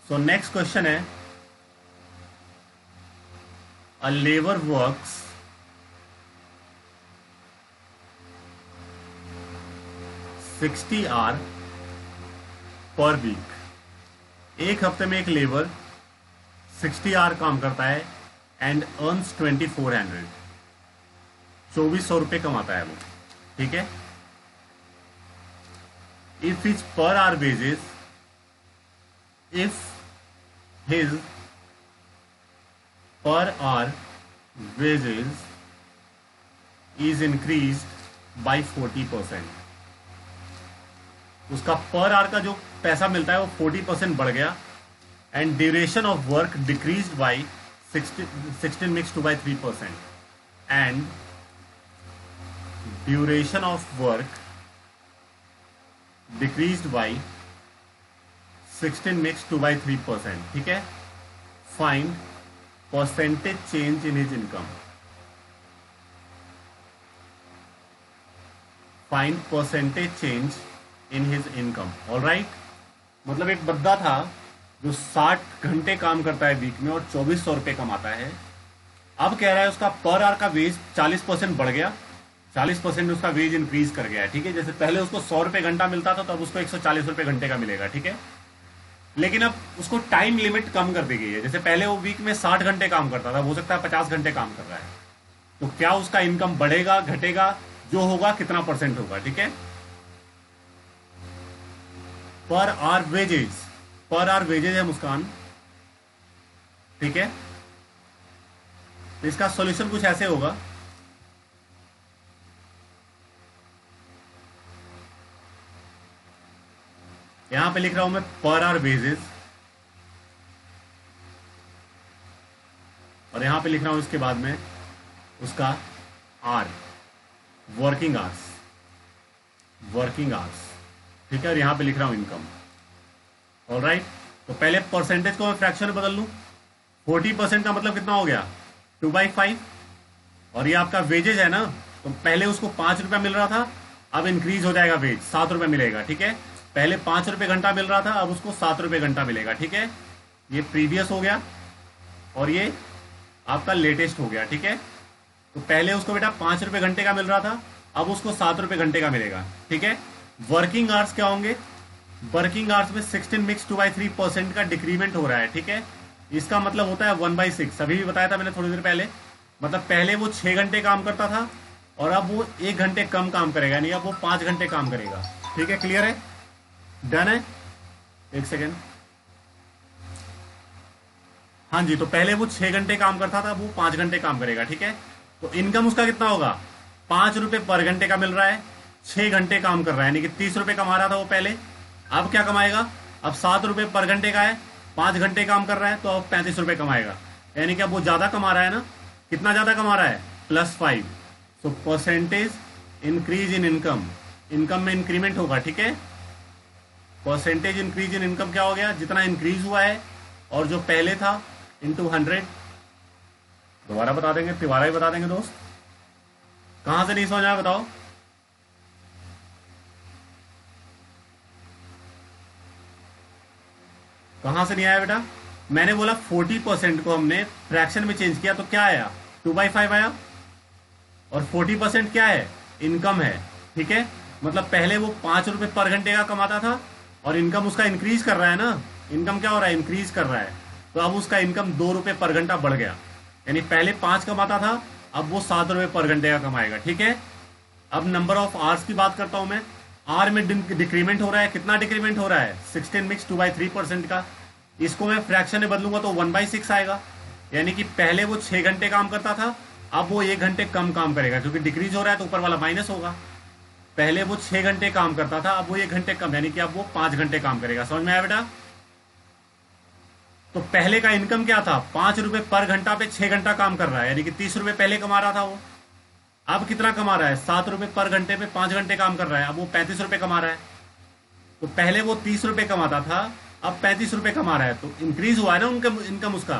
सो नेक्स्ट क्वेश्चन है, a labour works 60 hour per week. एक हफ्ते में एक लेबर 60 आवर काम करता है एंड अर्न्स 2400, 2400 रुपये कमाता है वो। ठीक है, if his per hour wages, if his per hour wages is increased by 40%, उसका पर आवर का जो पैसा मिलता है वो 40% बढ़ गया, and duration of work decreased by 16 mix 2/3%, and duration of work decreased by 16 mix 2/3%। ठीक है, find percentage change in his income. Find percentage change in his income. Alright, मतलब एक बंदा था जो 60 घंटे काम करता है वीक में और 2400 रुपये कमाता है। अब कह रहा है उसका पर आवर का वेज 40% बढ़ गया, 40% उसका वेज इंक्रीज कर गया है। ठीक है, जैसे पहले उसको 100 रुपये घंटा मिलता था, तब उसको 140 रुपये घंटे का मिलेगा। ठीक है, लेकिन अब उसको टाइम लिमिट कम कर दी गई है। जैसे पहले वो वीक में 60 घंटे काम करता था, हो सकता है 50 घंटे काम कर रहा है, तो क्या उसका इनकम बढ़ेगा घटेगा, जो होगा कितना परसेंट होगा। ठीक है, per hour wages, per hour wages है मुस्कान। ठीक है, तो इसका सॉल्यूशन कुछ ऐसे होगा, यहां पे लिख रहा हूं मैं पर आवर वेजेस, और यहां पे लिख रहा हूं इसके बाद में उसका R, working hours. Working hours, ठीक है, और यहाँ पे लिख रहा हूँ इनकम। ऑलराइट, तो पहले परसेंटेज को मैं फ्रैक्शन में बदल लूँ। 40% का मतलब कितना हो गया, 2/5। और ये आपका वेजेज है ना, तो पहले उसको 5 रुपया मिल रहा था, अब इंक्रीज हो जाएगा वेज, 7 रुपये मिलेगा, ठीक है। पहले 5 रुपये घंटा मिल रहा था, अब उसको 7 रुपये घंटा मिलेगा, ठीक है। ये प्रीवियस हो गया और ये आपका लेटेस्ट हो गया, ठीक है। तो पहले उसको बेटा 5 रुपये घंटे का मिल रहा था, अब उसको 7 रुपये घंटे का मिलेगा, ठीक है। वर्किंग आवर्स क्या होंगे, वर्किंग आवर्स में 16 मिक्स 2/3% का डिक्रीमेंट हो रहा है, ठीक है। इसका मतलब होता है 1/6, अभी भी बताया था मैंने थोड़ी देर पहले। मतलब पहले वो 6 घंटे काम करता था और अब वो 1 घंटे कम काम करेगा, नहीं अब वो 5 घंटे काम करेगा, ठीक है। क्लियर है, डन है। एक सेकेंड, हाँ जी, तो पहले वो 6 घंटे काम करता था, अब वो 5 घंटे काम करेगा, ठीक है। तो इनकम उसका कितना होगा, 5 रुपए पर घंटे का मिल रहा है, 6 घंटे काम कर रहा है, यानी कि 30 रुपए कमा रहा था वो पहले, अब क्या कमाएगा, अब 7 रुपए पर घंटे का है, 5 घंटे काम कर रहा है, तो अब 35 रुपए कमाएगा, यानी कि अब वो ज्यादा कमा रहा है ना। कितना ज्यादा कमा रहा है, +5। So percentage increase in income, income में इंक्रीमेंट होगा, ठीक है। परसेंटेज इंक्रीज इन इनकम क्या हो गया, जितना इंक्रीज हुआ है और जो पहले था इंटू 100। दोबारा बता देंगे, तिवारा ही बता देंगे दोस्त, कहां से नहीं समझ आया बताओ। कहां से नहीं आया बेटा, मैंने बोला 40% को हमने फ्रैक्शन में चेंज किया तो क्या आया, 2/5 आया। और 40% क्या है, इनकम है, ठीक है। मतलब पहले वो 5 रुपए पर घंटे का कमाता था और इनकम उसका इंक्रीज कर रहा है ना, इनकम क्या हो रहा है, इंक्रीज कर रहा है। तो अब उसका इनकम 2 रुपए पर घंटा बढ़ गया, यानी पहले 5 कमाता था, अब वो 7 रुपए पर घंटे का कमाएगा, ठीक है। अब नंबर ऑफ आवर्स की बात करता हूं मैं, आर में डिक्रीमेंट हो रहा है, कितना डिक्रीमेंट हो रहा है, 16 मिक्स 2/3% का। इसको मैं फ्रैक्शन में बदलूंगा तो 1/6 आएगा, यानी कि पहले वो 6 घंटे काम करता था, अब वो 1 घंटे कम काम करेगा, क्योंकि डिक्रीज हो रहा है तो ऊपर वाला माइनस होगा। पहले वो 6 घंटे काम करता था, अब वो 1 घंटे कम, यानी कि अब वो 5 घंटे काम करेगा। समझ में आया बेटा। तो पहले का इनकम क्या था, 5 रुपए पर घंटा पे 6 घंटा काम कर रहा है, यानी कि 30 रुपए पहले कमा रहा था वो, अब कितना कमा रहा है, 7 रुपए पर घंटे पे 5 घंटे काम कर रहा है, अब वो 35 रुपए कमा रहा है। तो पहले वो 30 रुपए कमाता था, अब 35 रुपए कमा रहा है, तो इंक्रीज हुआ है ना उनका इनकम, उसका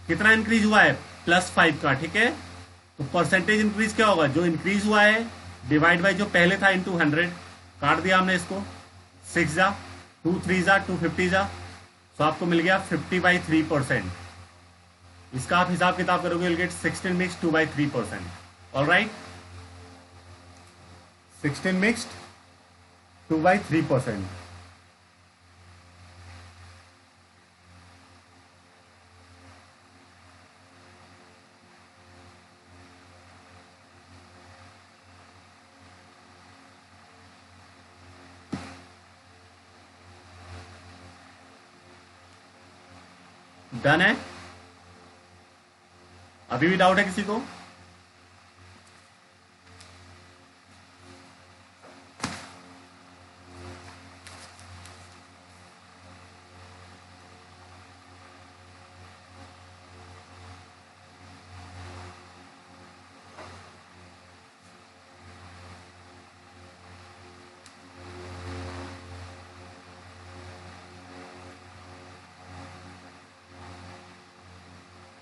कितना इंक्रीज हुआ है, +5 का, ठीक है। तो परसेंटेज इंक्रीज क्या होगा, जो इंक्रीज हुआ है डिवाइड बाई जो पहले था इंटू 100, काट दिया हमने इसको, 6 जा 2 3 जा 250 जा, तो आपको मिल गया 50/3%। इसका आप हिसाब किताब करोगे, will get 16 mix 2/3%। Alright, 16 mixed 2/3%। Done है, अभी भी डाउट है किसी को।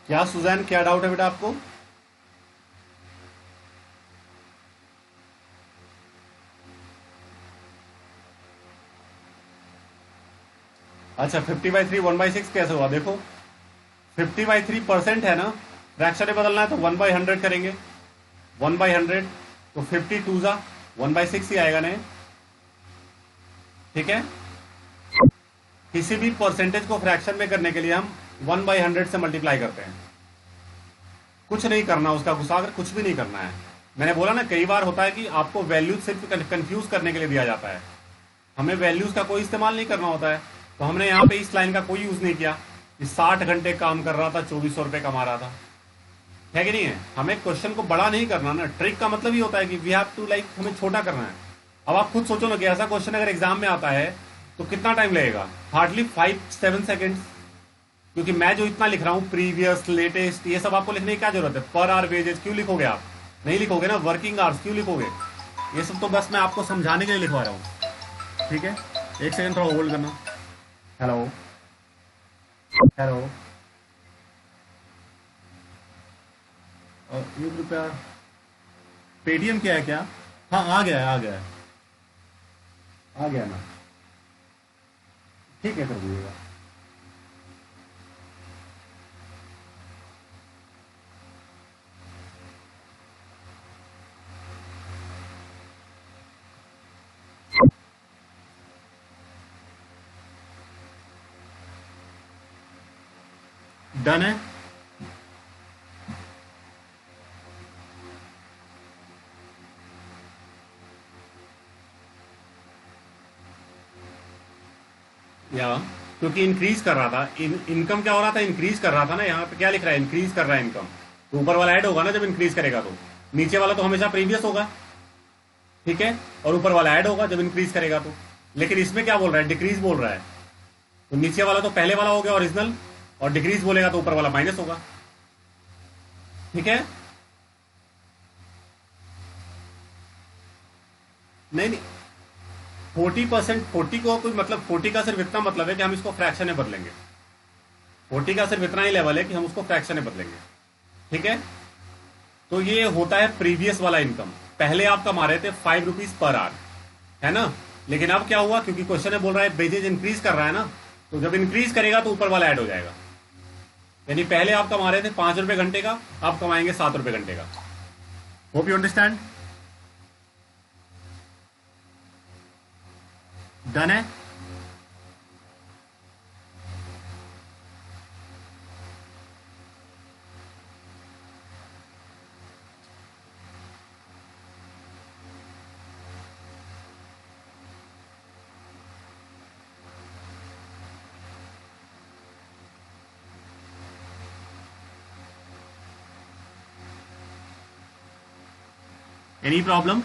क्या सुजैन, क्या डाउट है बेटा आपको। अच्छा, 50/3 1/6 कैसे हुआ, देखो 50/3% है ना, फ्रैक्शन में बदलना है तो 1/100 करेंगे, 1/100 तो 52 जा 1/6 ही आएगा नहीं, ठीक है। किसी भी परसेंटेज को फ्रैक्शन में करने के लिए हम 1/100 से मल्टीप्लाई करते हैं, कुछ नहीं करना उसका गुस्सा, कुछ भी नहीं करना है। मैंने बोला ना, कई बार होता है कि आपको वैल्यूज सिर्फ कंफ्यूज करने के लिए दिया जाता है, हमें वैल्यूज का कोई इस्तेमाल नहीं करना होता है। तो हमने यहाँ पे इस लाइन का कोई यूज नहीं किया कि 60 घंटे काम कर रहा था 2400 रुपए कमा रहा था, है कि नहीं है। हमें क्वेश्चन को बड़ा नहीं करना ना, ट्रिक का मतलब ही होता है कि वी हैव टू लाइक, हमें छोटा करना है। अब आप खुद सोचो ना कि ऐसा क्वेश्चन अगर एग्जाम में आता है तो कितना टाइम लगेगा, हार्डली 5-7 सेकेंड्स, क्योंकि मैं जो इतना लिख रहा हूँ प्रीवियस लेटेस्ट ये सब आपको लिखने की क्या जरूरत है। पर आवर वेजेस क्यों लिखोगे आप, नहीं लिखोगे ना। वर्किंग आवर्स क्यों लिखोगे, ये सब तो बस मैं आपको समझाने के लिए लिखवा रहा हूँ, ठीक है। एक सेकंड थोड़ा होल्ड करना। हेलो हेलो, ये रुपया पेटीएम क्या है क्या? हाँ आ गया है, आ गया है, आ गया ना, ठीक है, कर दीजिएगा। डन है। या क्योंकि इंक्रीज कर रहा था, इनकम क्या हो रहा था, इंक्रीज कर रहा था ना। यहाँ पे क्या लिख रहा है, इंक्रीज कर रहा है इनकम, तो ऊपर वाला ऐड होगा ना जब इंक्रीज करेगा, तो नीचे वाला तो हमेशा प्रीवियस होगा, ठीक है, और ऊपर वाला ऐड होगा जब इंक्रीज करेगा तो। लेकिन इसमें क्या बोल रहा है, डिक्रीज बोल रहा है, तो नीचे वाला तो पहले वाला हो गया ओरिजिनल, और डिक्रीज बोलेगा तो ऊपर वाला माइनस होगा, ठीक है। नहीं नहीं, 40%, 40 को कोई मतलब, 40 का सिर्फ इतना मतलब है कि हम इसको फ्रैक्शन में बदलेंगे। 40 का सिर्फ इतना ही लेवल है कि हम उसको फ्रैक्शन में बदलेंगे, ठीक है। तो ये होता है प्रीवियस वाला इनकम। पहले आप कमा रहे थे 5 रुपीज पर आवर, है ना। लेकिन अब क्या हुआ, क्योंकि क्वेश्चन में बोल रहा है वेजेज इंक्रीज कर रहा है ना, तो जब इंक्रीज करेगा तो ऊपर वाला ऐड हो जाएगा। यानी पहले आप कमा रहे थे 5 रुपए घंटे का, अब कमाएंगे 7 रुपए घंटे का। Hope you understand. डन है। Any problem?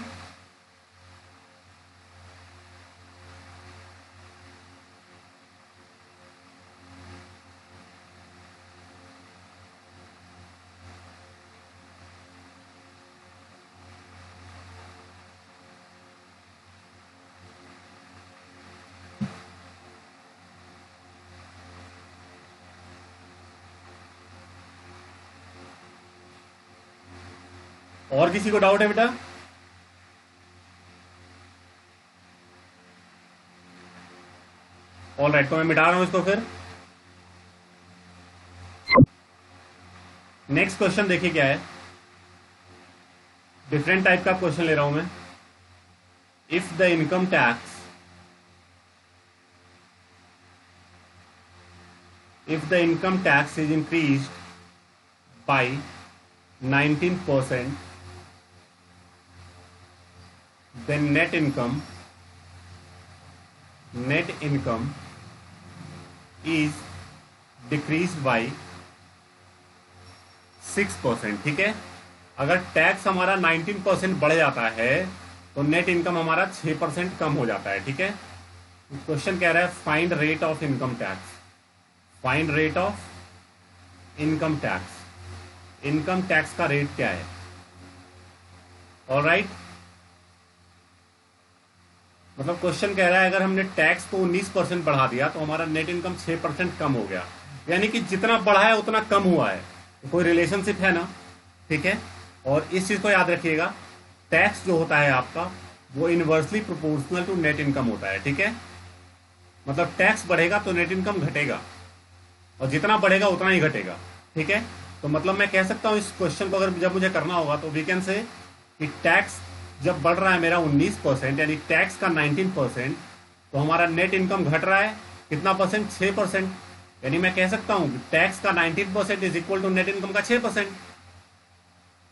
और किसी को डाउट है बेटा? ऑल राइट, तो मैं मिटा रहा हूं इसको फिर। नेक्स्ट क्वेश्चन देखिए क्या है, डिफरेंट टाइप का क्वेश्चन ले रहा हूं मैं। If the income tax, if the income tax is increased by 19%, then net income is decreased by 6%, ठीक है। अगर टैक्स हमारा 19% बढ़ जाता है तो नेट इनकम हमारा 6% कम हो जाता है, ठीक है। क्वेश्चन कह रहा है find rate of income tax, find rate of income tax, income tax का रेट क्या है। ऑल राइट, मतलब क्वेश्चन कह रहा है अगर हमने टैक्स को 19% बढ़ा दिया तो हमारा नेट इनकम 6% कम हो गया, यानी कि जितना बढ़ा है उतना कम हुआ है, तो कोई रिलेशनशिप है ना, ठीक है। और इस चीज को याद रखिएगा, टैक्स जो होता है आपका वो inversely proportional to net income होता है, ठीक है। मतलब टैक्स बढ़ेगा तो नेट इनकम घटेगा, और जितना बढ़ेगा उतना ही घटेगा, ठीक है। तो मतलब मैं कह सकता हूं इस क्वेश्चन को अगर जब मुझे करना होगा तो वी कैन से कि टैक्स जब बढ़ रहा है मेरा 19%, यानी टैक्स का 19%, तो हमारा नेट इनकम घट रहा है कितना परसेंट, 6%। यानी मैं कह सकता हूं टैक्स का 19% is equal to net income का 6%,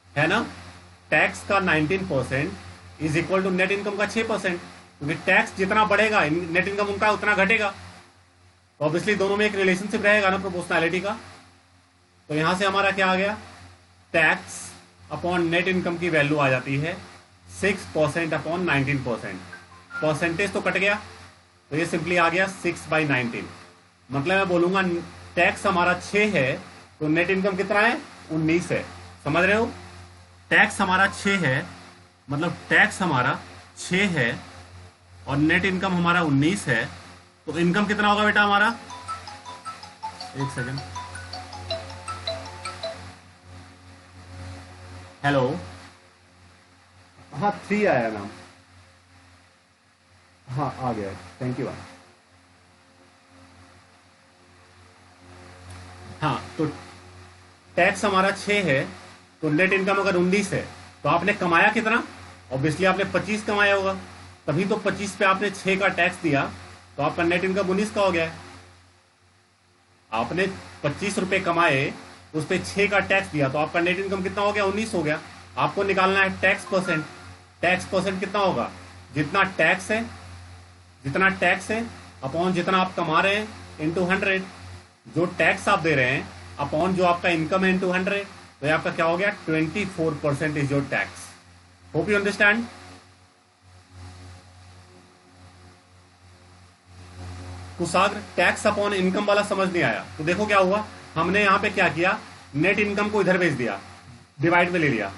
है ना। टैक्स का 19% is equal to net income का 6%, क्योंकि टैक्स जितना बढ़ेगा नेट इनकम उनका उतना घटेगा, तो ऑब्वियसली दोनों में एक रिलेशनशिप रहेगा ना प्रोपोर्शनैलिटी का। तो यहां से हमारा क्या आ गया, टैक्स अपॉन नेट इनकम की वैल्यू आ जाती है 6% अपॉन 19%। परसेंटेज तो कट गया, तो ये सिंपली आ गया 6/19। मतलब मैं बोलूंगा टैक्स हमारा 6 है तो नेट इनकम कितना है, 19 है। समझ रहे हो, टैक्स हमारा 6 है, मतलब टैक्स हमारा 6 है और नेट इनकम हमारा 19 है, तो इनकम कितना होगा बेटा हमारा? एक सेकंड, हेलो। हाँ 3 आया नाम। हाँ आ गया, थैंक यू। हाँ तो टैक्स हमारा 6 है, तो नेट इनकम अगर 19 है, तो आपने कमाया कितना? ऑब्वियसली आपने 25 कमाया होगा, तभी तो 25 पे आपने 6 का टैक्स दिया, तो आपका नेट इनकम 19 का हो गया है। आपने 25 रुपए कमाए, उस पर 6 का टैक्स दिया, तो आपका नेट इनकम कितना हो गया? 19 हो गया। आपको निकालना है टैक्स परसेंट। टैक्स परसेंट कितना होगा? जितना टैक्स है, जितना टैक्स है अपॉन जितना आप कमा रहे हैं इंटू 100। जो टैक्स आप दे रहे हैं अपॉन जो आपका इनकम है इंटू 100, तो ये आपका क्या हो गया? 24% is your tax. Hope you understand. Kushagra tax upon income वाला समझ नहीं आया, तो देखो क्या हुआ, हमने यहां पे क्या किया, नेट इनकम को इधर भेज दिया, डिवाइड में ले लिया।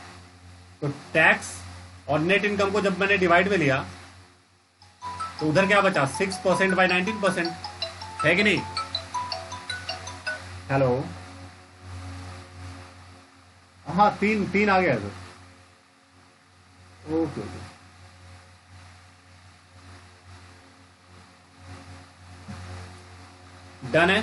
तो टैक्स और नेट इनकम को जब मैंने डिवाइड में लिया, तो उधर क्या बचा? 6% बाई 19%, है कि नहीं? हेलो। हाँ 3 आ गया सर। ओके ओके, डन है।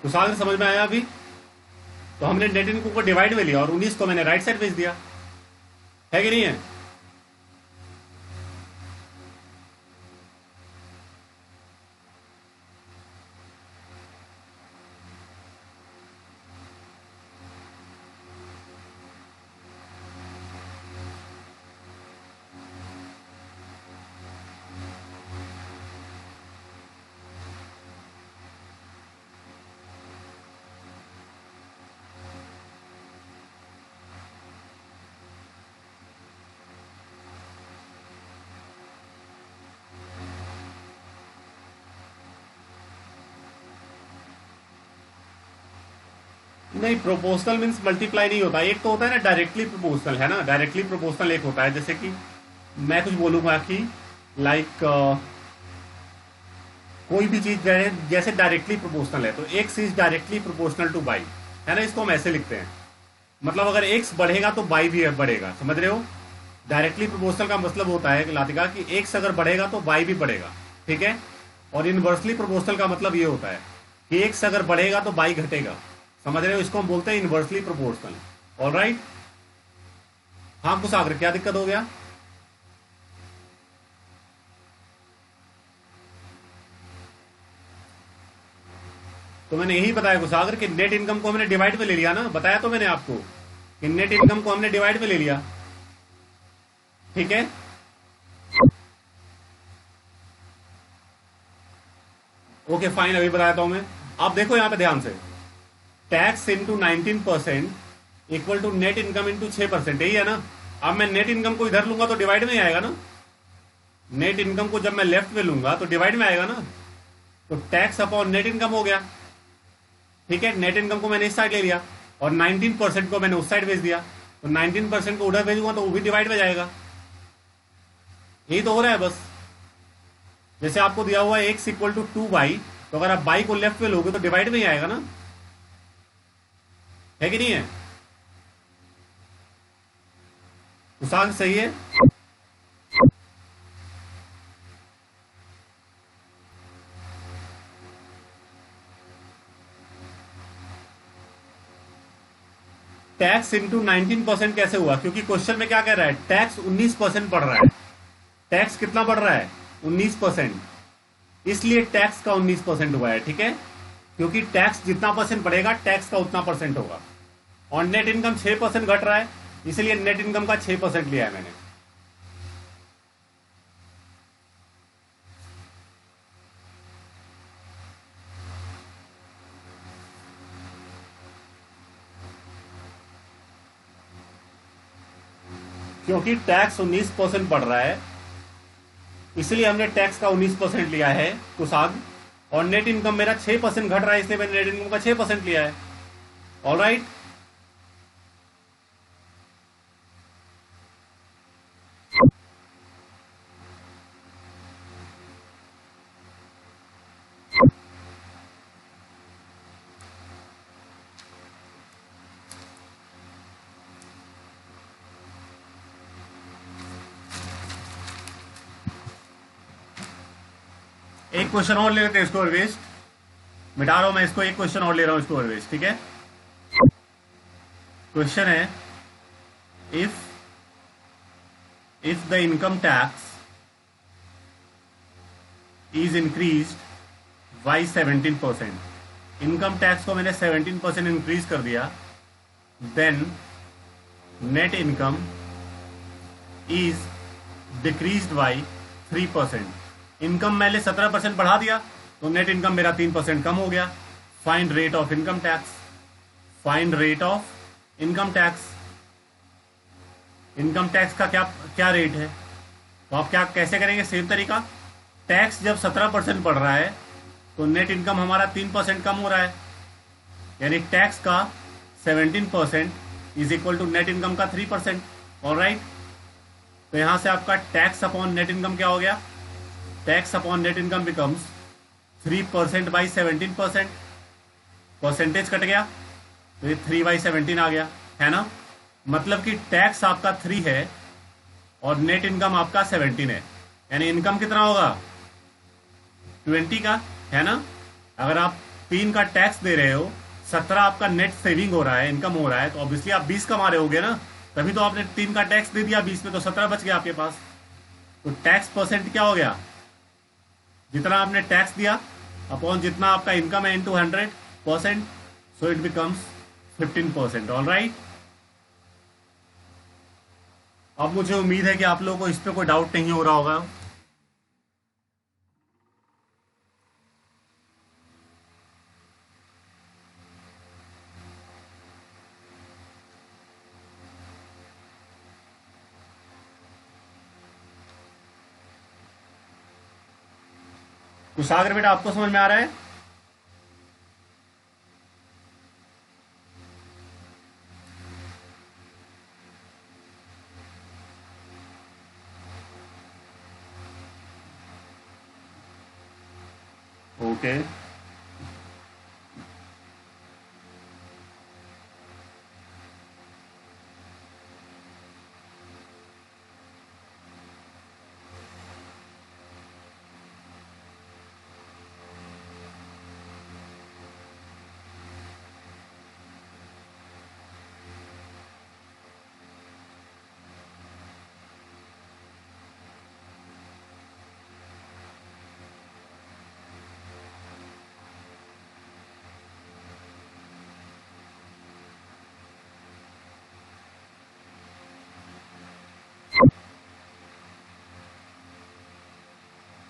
तो सागर समझ में आया अभी? तो हमने नेट इनकम को डिवाइड में लिया और 19 को मैंने राइट साइड भेज दिया, है कि नहीं है? नहीं, प्रोपोर्शनल मीन्स मल्टीप्लाई नहीं होता। एक तो होता है ना डायरेक्टली प्रोपोर्शनल, है ना, डायरेक्टली प्रोपोर्शनल एक होता है, जैसे कि मैं कुछ बोलूंगा कि लाइक कोई भी चीज जैसे डायरेक्टली प्रोपोर्शनल है, तो X is directly proportional to Y, है ना, इसको हम ऐसे लिखते हैं। मतलब अगर एक्स बढ़ेगा तो वाई भी बढ़ेगा, समझ रहे हो? डायरेक्टली प्रोपोर्शनल का मतलब होता है लातिका कि एक्स अगर बढ़ेगा तो वाई भी बढ़ेगा, ठीक है। और इनवर्सली प्रोपोर्शनल का मतलब ये होता है कि एक्स अगर बढ़ेगा तो वाई घटेगा, समझ रहे हो? इसको हम बोलते हैं इनवर्सली प्रोपोर्शनल। ऑलराइट। हाँ कुशाग्र, क्या दिक्कत हो गया? तो मैंने यही बताया कुशाग्र कि नेट इनकम को हमने डिवाइड में ले लिया ना, बताया तो मैंने आपको कि नेट इनकम को हमने डिवाइड में ले लिया, ठीक है। ओके फाइन, अभी बताया हूं मैं। आप देखो यहां पे ध्यान से, tax into 19% equal to net income into 6%, यही है ना। अब मैं नेट इनकम को इधर लूंगा तो डिवाइड में ही आएगा ना। नेट इनकम को जब मैं लेफ्ट में लूंगा तो डिवाइड में आएगा ना। तो टैक्स अपॉन नेट इनकम हो गया, ठीक है। नेट इनकम को मैंने इस साइड ले लिया और 19% को मैंने उस साइड भेज दिया, तो 19% को उधर भेजूंगा तो वो भी डिवाइड में जाएगा। यही तो हो रहा है बस। जैसे आपको दिया हुआ है एक्स इक्वल टू 2y, तो अगर आप y को लेफ्ट में लोगे तो डिवाइड में ही आएगा ना, है कि नहीं है? उसाग सही है। टैक्स इंटू 19% कैसे हुआ? क्योंकि क्वेश्चन में क्या कह रहा है, टैक्स 19% बढ़ रहा है। टैक्स कितना बढ़ रहा है? 19%। इसलिए टैक्स का 19% हुआ है, ठीक है। क्योंकि टैक्स जितना परसेंट बढ़ेगा टैक्स का उतना परसेंट होगा। और नेट इनकम 6% घट रहा है, इसलिए नेट इनकम का 6% लिया है मैंने। क्योंकि टैक्स 19% बढ़ रहा है, इसलिए हमने टैक्स का 19% लिया है कुशाग, और नेट इनकम मेरा 6% घट रहा है, इसलिए मैंने नेट इनकम का 6% लिया है। ऑल राइट, एक क्वेश्चन और ले लेते हैं स्टोर वेस्ट, मिटा रहा हूं मैं इसको, एक क्वेश्चन और ले रहा हूं स्टोर वेस्ट, ठीक है। क्वेश्चन है, if the income tax is increased by 17%, income tax को मैंने 17% इंक्रीज कर दिया, then net income is decreased by 3%। Income मैंने 17% बढ़ा दिया तो नेट इनकम मेरा 3% कम हो गया। Find rate of income tax, find rate of income tax. Income tax का क्या क्या रेट है, तो आप क्या कैसे करेंगे, सेम तरीका। टैक्स जब 17% बढ़ रहा है तो नेट इनकम हमारा 3% कम हो रहा है, यानी टैक्स का 17% is equal to net income का 3%। ऑलराइट, तो यहां से आपका टैक्स अपॉन नेट इनकम क्या हो गया, tax upon net income becomes 3% by 17%, percentage cut गया तो ये 3/17 आ गया, है ना। मतलब कि टैक्स आपका 3 है और नेट इनकम आपका 17 है, यानी इनकम कितना होगा 20 का, है ना। अगर आप 3 का टैक्स दे रहे हो, 17 आपका नेट सेविंग हो रहा है, इनकम हो रहा है, तो ऑब्वियसली आप 20 कमा रहे होगे ना, तभी तो आपने 3 का टैक्स दे दिया 20 में, तो 17 बच गया आपके पास। तो टैक्स परसेंट क्या हो गया, जितना आपने टैक्स दिया अपॉन जितना आपका इनकम है into 100%, so it becomes 15%। All right, अब मुझे उम्मीद है कि आप लोगों को इस पर कोई डाउट नहीं हो रहा होगा। कुशागर बेटा, आपको समझ में आ रहा है? ओके,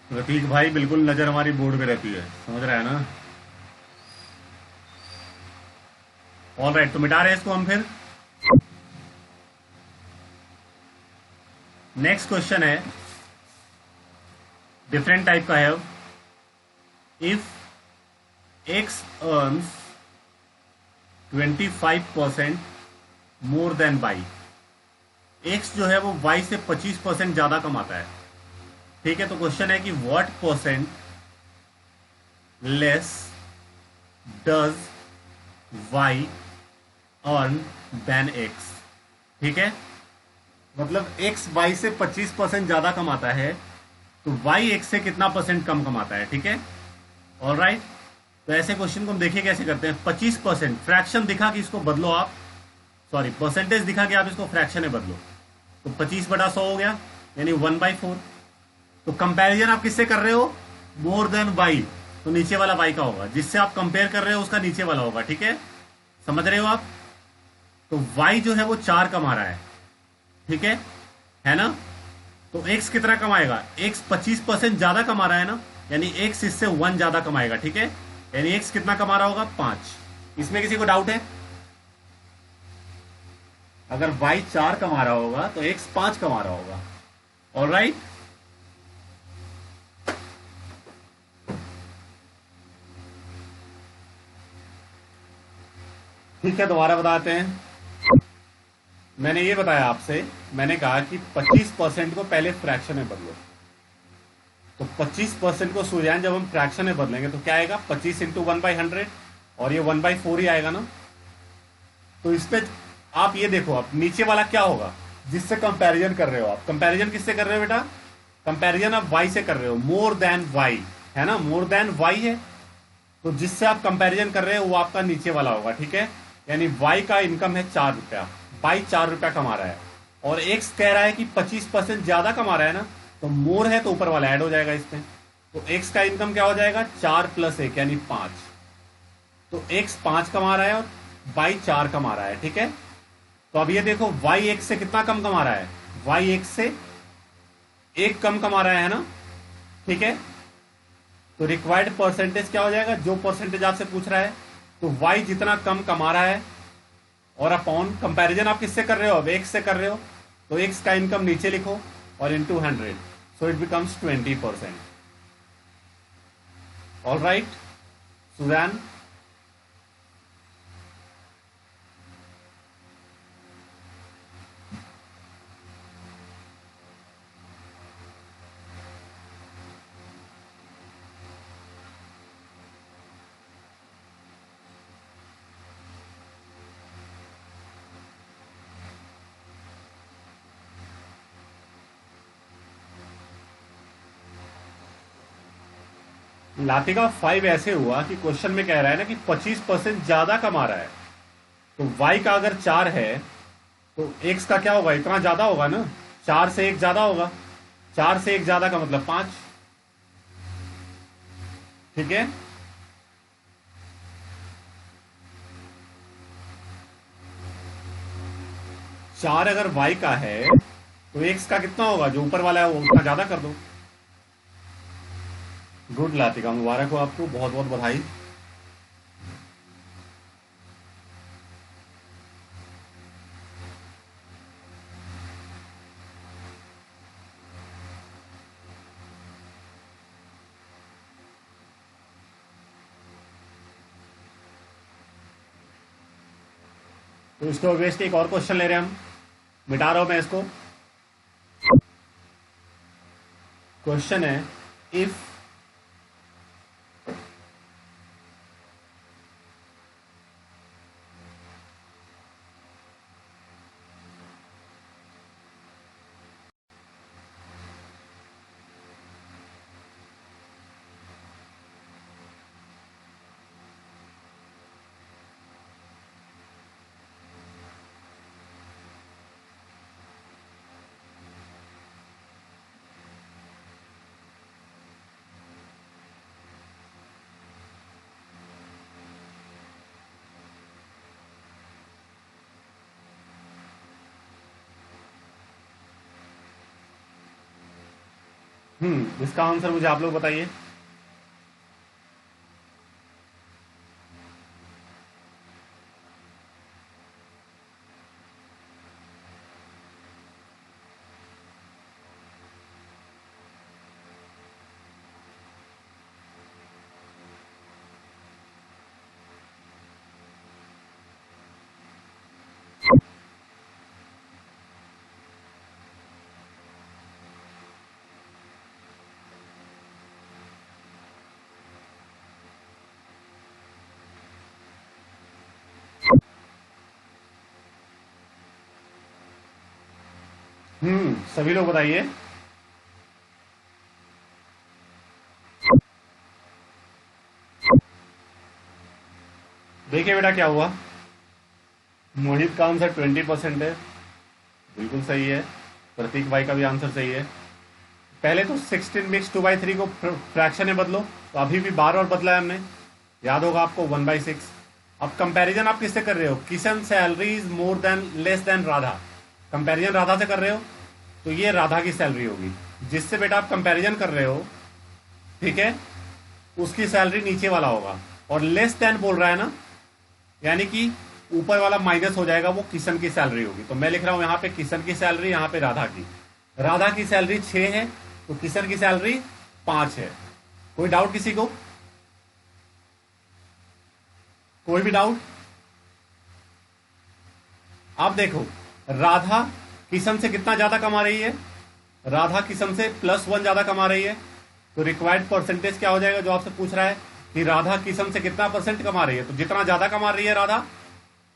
रफीक भाई बिल्कुल नजर हमारी बोर्ड पे रहती है, समझ रहा है ना। ऑल राइट, तो मिटा रहे हैं इसको हम फिर। नेक्स्ट क्वेश्चन है, डिफरेंट टाइप का है। If X earns 25% more than Y, X जो है वो वाई से 25% ज्यादा कमाता है, ठीक है। तो क्वेश्चन है कि what percent less does Y earn than X, ठीक है। मतलब एक्स वाई से 25% ज्यादा कमाता है, तो वाई एक्स से कितना परसेंट कम कमाता है, ठीक है। ऑल राइट, तो ऐसे क्वेश्चन को हम देखिए कैसे करते हैं। 25% फ्रैक्शन दिखा कि इसको बदलो आप, सॉरी परसेंटेज दिखा कि आप इसको फ्रैक्शन में बदलो, तो 25/100 हो गया, यानी 1/4। तो कंपैरिजन आप किससे कर रहे हो, मोर देन वाई, तो नीचे वाला वाई का होगा, जिससे आप कंपेयर कर रहे हो उसका नीचे वाला होगा, ठीक है। समझ रहे हो आप। तो वाई जो है वो 4 कमा रहा है, ठीक है ना। तो एक्स कितना कमाएगा, एक्स 25% ज्यादा कमा रहा है ना, यानी एक्स इससे 1 ज्यादा कमाएगा, ठीक है। यानी एक्स कितना कमा रहा होगा, 5। इसमें किसी को डाउट है? अगर वाई 4 कमा रहा होगा तो एक्स 5 कमा रहा होगा। ऑल राइट, ठीक है, दोबारा बताते हैं। मैंने ये बताया आपसे, मैंने कहा कि 25% को पहले फ्रैक्शन में बदलो। तो 25% को सूर्यान जब हम फ्रैक्शन में बदलेंगे तो क्या आएगा, 25 इंटू 1/100, और ये 1/4 ही आएगा ना। तो इस पे आप ये देखो, आप नीचे वाला क्या होगा जिससे कंपैरिजन कर रहे हो। आप कंपैरिजन किससे कर रहे हो बेटा, कंपैरिजन आप वाई से कर रहे हो, मोर देन वाई है ना, मोर देन वाई है। तो जिससे आप कंपैरिजन कर रहे हो वो आपका नीचे वाला होगा, ठीक है। यानी वाई का इनकम है 4 रुपया, वाई 4 रुपया कमा रहा है, और एक्स कह रहा है कि 25% ज्यादा कमा रहा है ना, तो मोर है तो ऊपर वाला ऐड हो जाएगा इसमें। तो एक्स का इनकम क्या हो जाएगा, 4 + 1 यानी 5। तो एक्स 5 कमा रहा है और वाई 4 कमा रहा है, ठीक है। तो अब ये देखो, वाई एक्स से कितना कम कमा रहा है, वाई एक्स से 1 कम कमा रहा है ना, ठीक है। तो रिक्वायर्ड परसेंटेज क्या हो जाएगा, जो परसेंटेज आपसे पूछ रहा है, तो वाई जितना कम कमा रहा है, और अपॉन कंपैरिजन आप किससे कर रहे हो, अब एक्स से कर रहे हो, तो एक्स का इनकम नीचे लिखो और into 100, so it becomes 20%। All right Suzanne. Latika 5 ऐसे हुआ कि क्वेश्चन में कह रहा है ना कि 25% ज्यादा कमा रहा है। तो वाई का अगर 4 है तो एक्स का क्या होगा, इतना ज्यादा होगा ना, 4 से 1 ज्यादा होगा, 4 से 1 ज्यादा का मतलब 5, ठीक है। चार अगर वाई का है तो एक्स का कितना होगा, जो ऊपर वाला है वो उतना ज्यादा कर दो। गुड लातिका, मुबारक हो आपको, बहुत बहुत बधाई। तो इसको वेस्ट एक और क्वेश्चन ले रहे हैं हम, मिटा रहा हूं मैं इसको। क्वेश्चन है, इफ इसका आंसर मुझे आप लोग बताइए। सभी लोग बताइए। देखिए बेटा क्या हुआ, मोहित का आंसर 20% है, बिल्कुल सही है। प्रतीक भाई का भी आंसर सही है। पहले तो 16 मिक्स 2/3 को फ्रैक्शन में बदलो, तो अभी भी बार और बदला है हमने, याद होगा आपको, 1/6। अब कंपैरिजन आप किससे कर रहे हो, Kishan salary is more than less than Radha, comparison Radha से कर रहे हो, तो ये राधा की सैलरी होगी। जिससे बेटा आप कंपैरिजन कर रहे हो, ठीक है, उसकी सैलरी नीचे वाला होगा, और लेस देन बोल रहा है ना, यानी कि ऊपर वाला माइनस हो जाएगा, वो किशन की सैलरी होगी। तो मैं लिख रहा हूं यहां पे किशन की सैलरी, यहां पे राधा की। राधा की सैलरी 6 है तो किशन की सैलरी 5 है। कोई डाउट किसी को, कोई भी डाउट? अब देखो, राधा किशन से कितना ज्यादा कमा रही है? राधा किशन से +1 ज्यादा कमा रही है। तो रिक्वायर्ड परसेंटेज क्या हो जाएगा जो आपसे पूछ रहा है कि राधा किशन से कितना % कमा रही है? तो जितना ज्यादा कमा रही है राधा,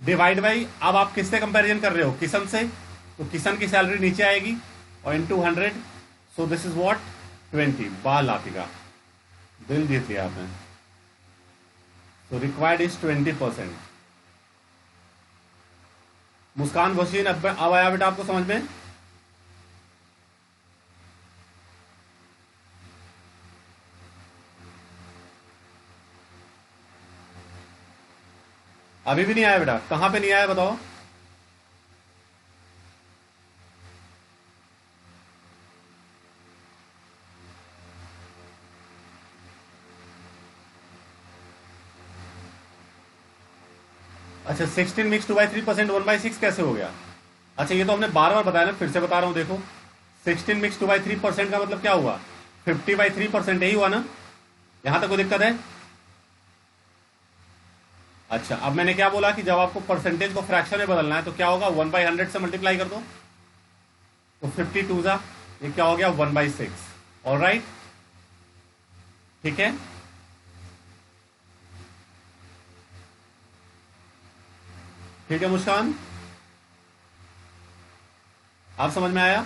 डिवाइड बाई, अब आप किससे कंपैरिजन कर रहे हो? किशन से। तो किशन की सैलरी नीचे आएगी और into 100, so this is what 20। वाह लातिका, दिल जीत लिया आपने। तो रिक्वायर्ड इज 20%। मुस्कान वसीन, अब आया बेटा आपको समझ में? अभी भी नहीं आया बेटा? कहां पे नहीं आया बताओ? अच्छा, 16 मिक्स 2/3%, 1/6 कैसे हो गया? अच्छा, ये तो हमने बार बार बताया ना, फिर से बता रहा हूं। देखो, 16 मिक्स 2/3% का मतलब क्या हुआ? 50/3% यही हुआ ना? यहां तक कोई दिक्कत है? अच्छा, अब मैंने क्या बोला कि जब आपको परसेंटेज को फ्रैक्शन में बदलना है तो क्या होगा? 1/100 से मल्टीप्लाई कर दो, तो 52 जा, ये क्या हो गया? 1/6। ऑल राइट, ठीक है। ठीक है मुस्कान, आप समझ में आया?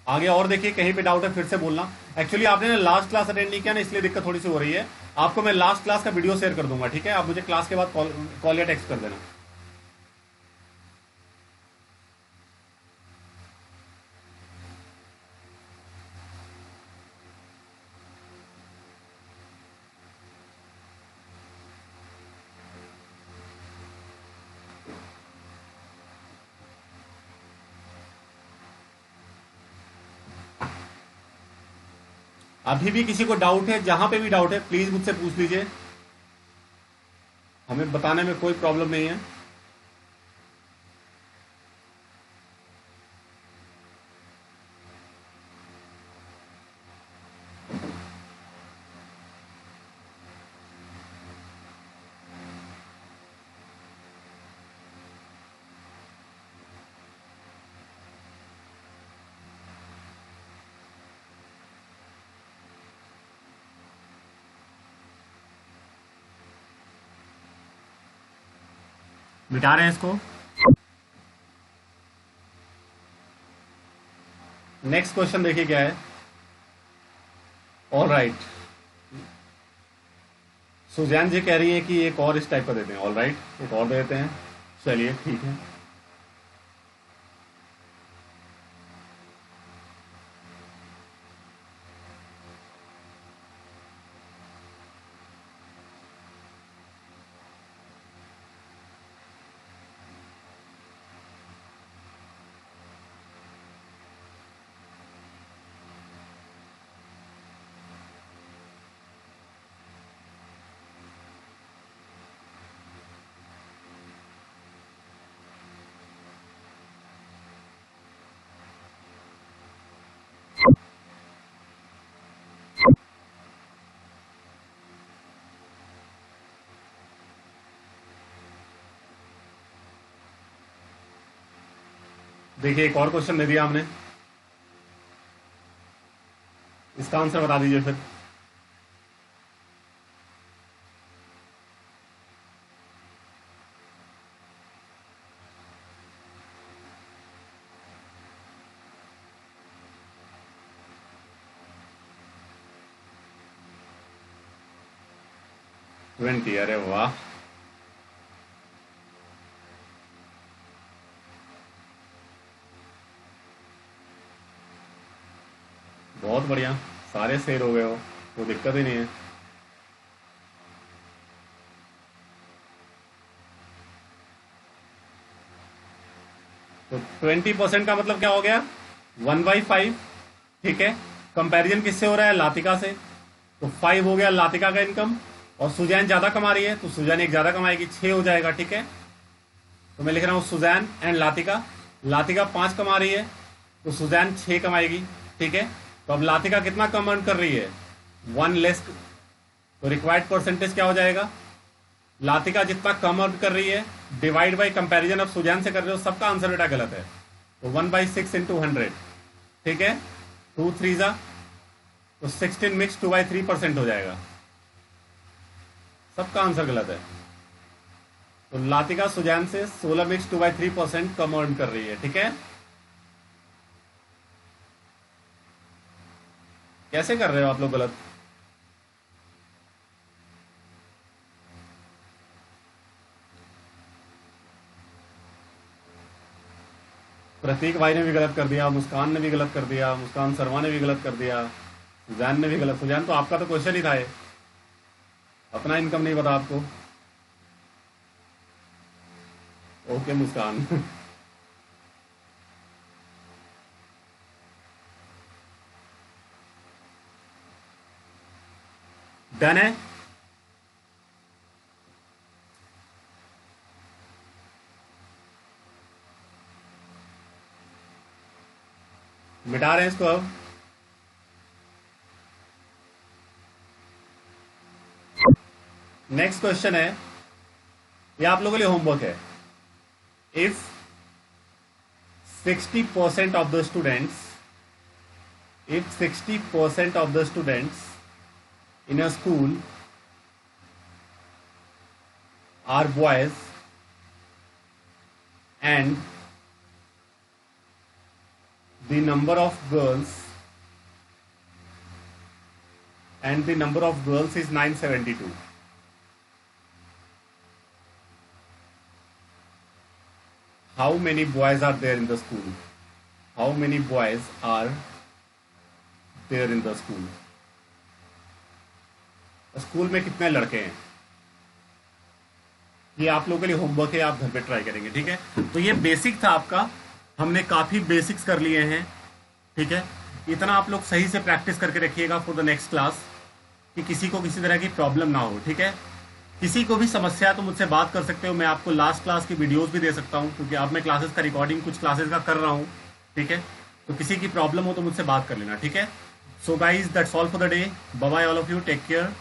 आगे और देखिए, कहीं पे डाउट है फिर से बोलना। एक्चुअली आपने ना लास्ट क्लास अटेंड नहीं किया ना, इसलिए दिक्कत थोड़ी सी हो रही है। आपको मैं लास्ट क्लास का वीडियो शेयर कर दूंगा, ठीक है? आप मुझे क्लास के बाद कॉल या टेक्स्ट कर देना। अभी भी किसी को डाउट है? जहां पे भी डाउट है प्लीज मुझसे पूछ लीजिए, हमें बताने में कोई प्रॉब्लम नहीं है। मिटा रहे हैं इसको। नेक्स्ट क्वेश्चन देखिए क्या है। ऑल राइट, सुजैन जी कह रही है कि एक और इस टाइप का देते हैं। ऑल राइट, एक और दे देते हैं, चलिए ठीक है। देखिए, एक और क्वेश्चन दे दिया हमने, इसका आंसर बता दीजिए फिर। ट्वेंटी, अरे वाह, बहुत बढ़िया, सारे सेल हो गए हो, कोई दिक्कत ही नहीं है। तो 20% का मतलब क्या हो गया? 1/5, ठीक है। कंपैरिजन किससे हो रहा है? लातिका से। तो 5 हो गया लातिका का इनकम, और सुजैन ज्यादा कमा रही है तो सुजैन एक ज्यादा कमाएगी, 6 हो जाएगा, ठीक है। तो मैं लिख रहा हूं सुजैन एंड लातिका। लातिका 5 कमा रही है तो सुजैन 6 कमाएगी, ठीक है। तो अब लातिका कितना कम अर्न कर रही है? 1 लेस। तो रिक्वायर्ड परसेंटेज क्या हो जाएगा? लातिका जितना कम अर्न कर रही है, डिवाइड बाई कंपैरिजन अब सुजैन से कर रहे हो, सबका आंसर बेटा गलत है। तो 1/6 इंटू 100, ठीक है, 2 3 जा तो 16 मिक्स 2/3% हो जाएगा। सबका आंसर गलत है। तो लातिका सुजैन से 16 मिक्स 2/3% कम अर्न कर रही है, ठीक है। कैसे कर रहे हो आप लोग गलत? प्रतीक भाई ने भी गलत कर दिया, मुस्कान ने भी गलत कर दिया, मुस्कान शर्मा ने भी गलत कर दिया, सुजैन ने भी गलत। सुजैन तो आपका तो क्वेश्चन ही था ये, अपना इनकम नहीं पता आपको। ओके मुस्कान। डन है। मिटा रहे हैं इसको अब। नेक्स्ट क्वेश्चन है, ये आप लोगों के लिए होमवर्क है। If 60% of the students, if 60% of the students in a school are boys and the number of girls is 972, how many boys are there in the school? How many boys are there in the school? School में कितने लड़के हैं? ये आप लोगों के लिए homework है, आप घर पे ट्राई करेंगे, ठीक है। तो ये बेसिक था आपका, हमने काफी बेसिक्स कर लिए हैं, ठीक है। इतना आप लोग सही से प्रैक्टिस करके रखिएगा फॉर द नेक्स्ट क्लास, कि किसी को किसी तरह की प्रॉब्लम ना हो, ठीक है। किसी को भी समस्या है तो मुझसे बात कर सकते हो, मैं आपको लास्ट क्लास की वीडियोस भी दे सकता हूँ, क्योंकि अब मैं क्लासेस का रिकॉर्डिंग कुछ क्लासेस का कर रहा हूँ, ठीक है। तो किसी की प्रॉब्लम हो तो मुझसे बात कर लेना, ठीक है। So guys that's all for the day, bye bye all of you, take care.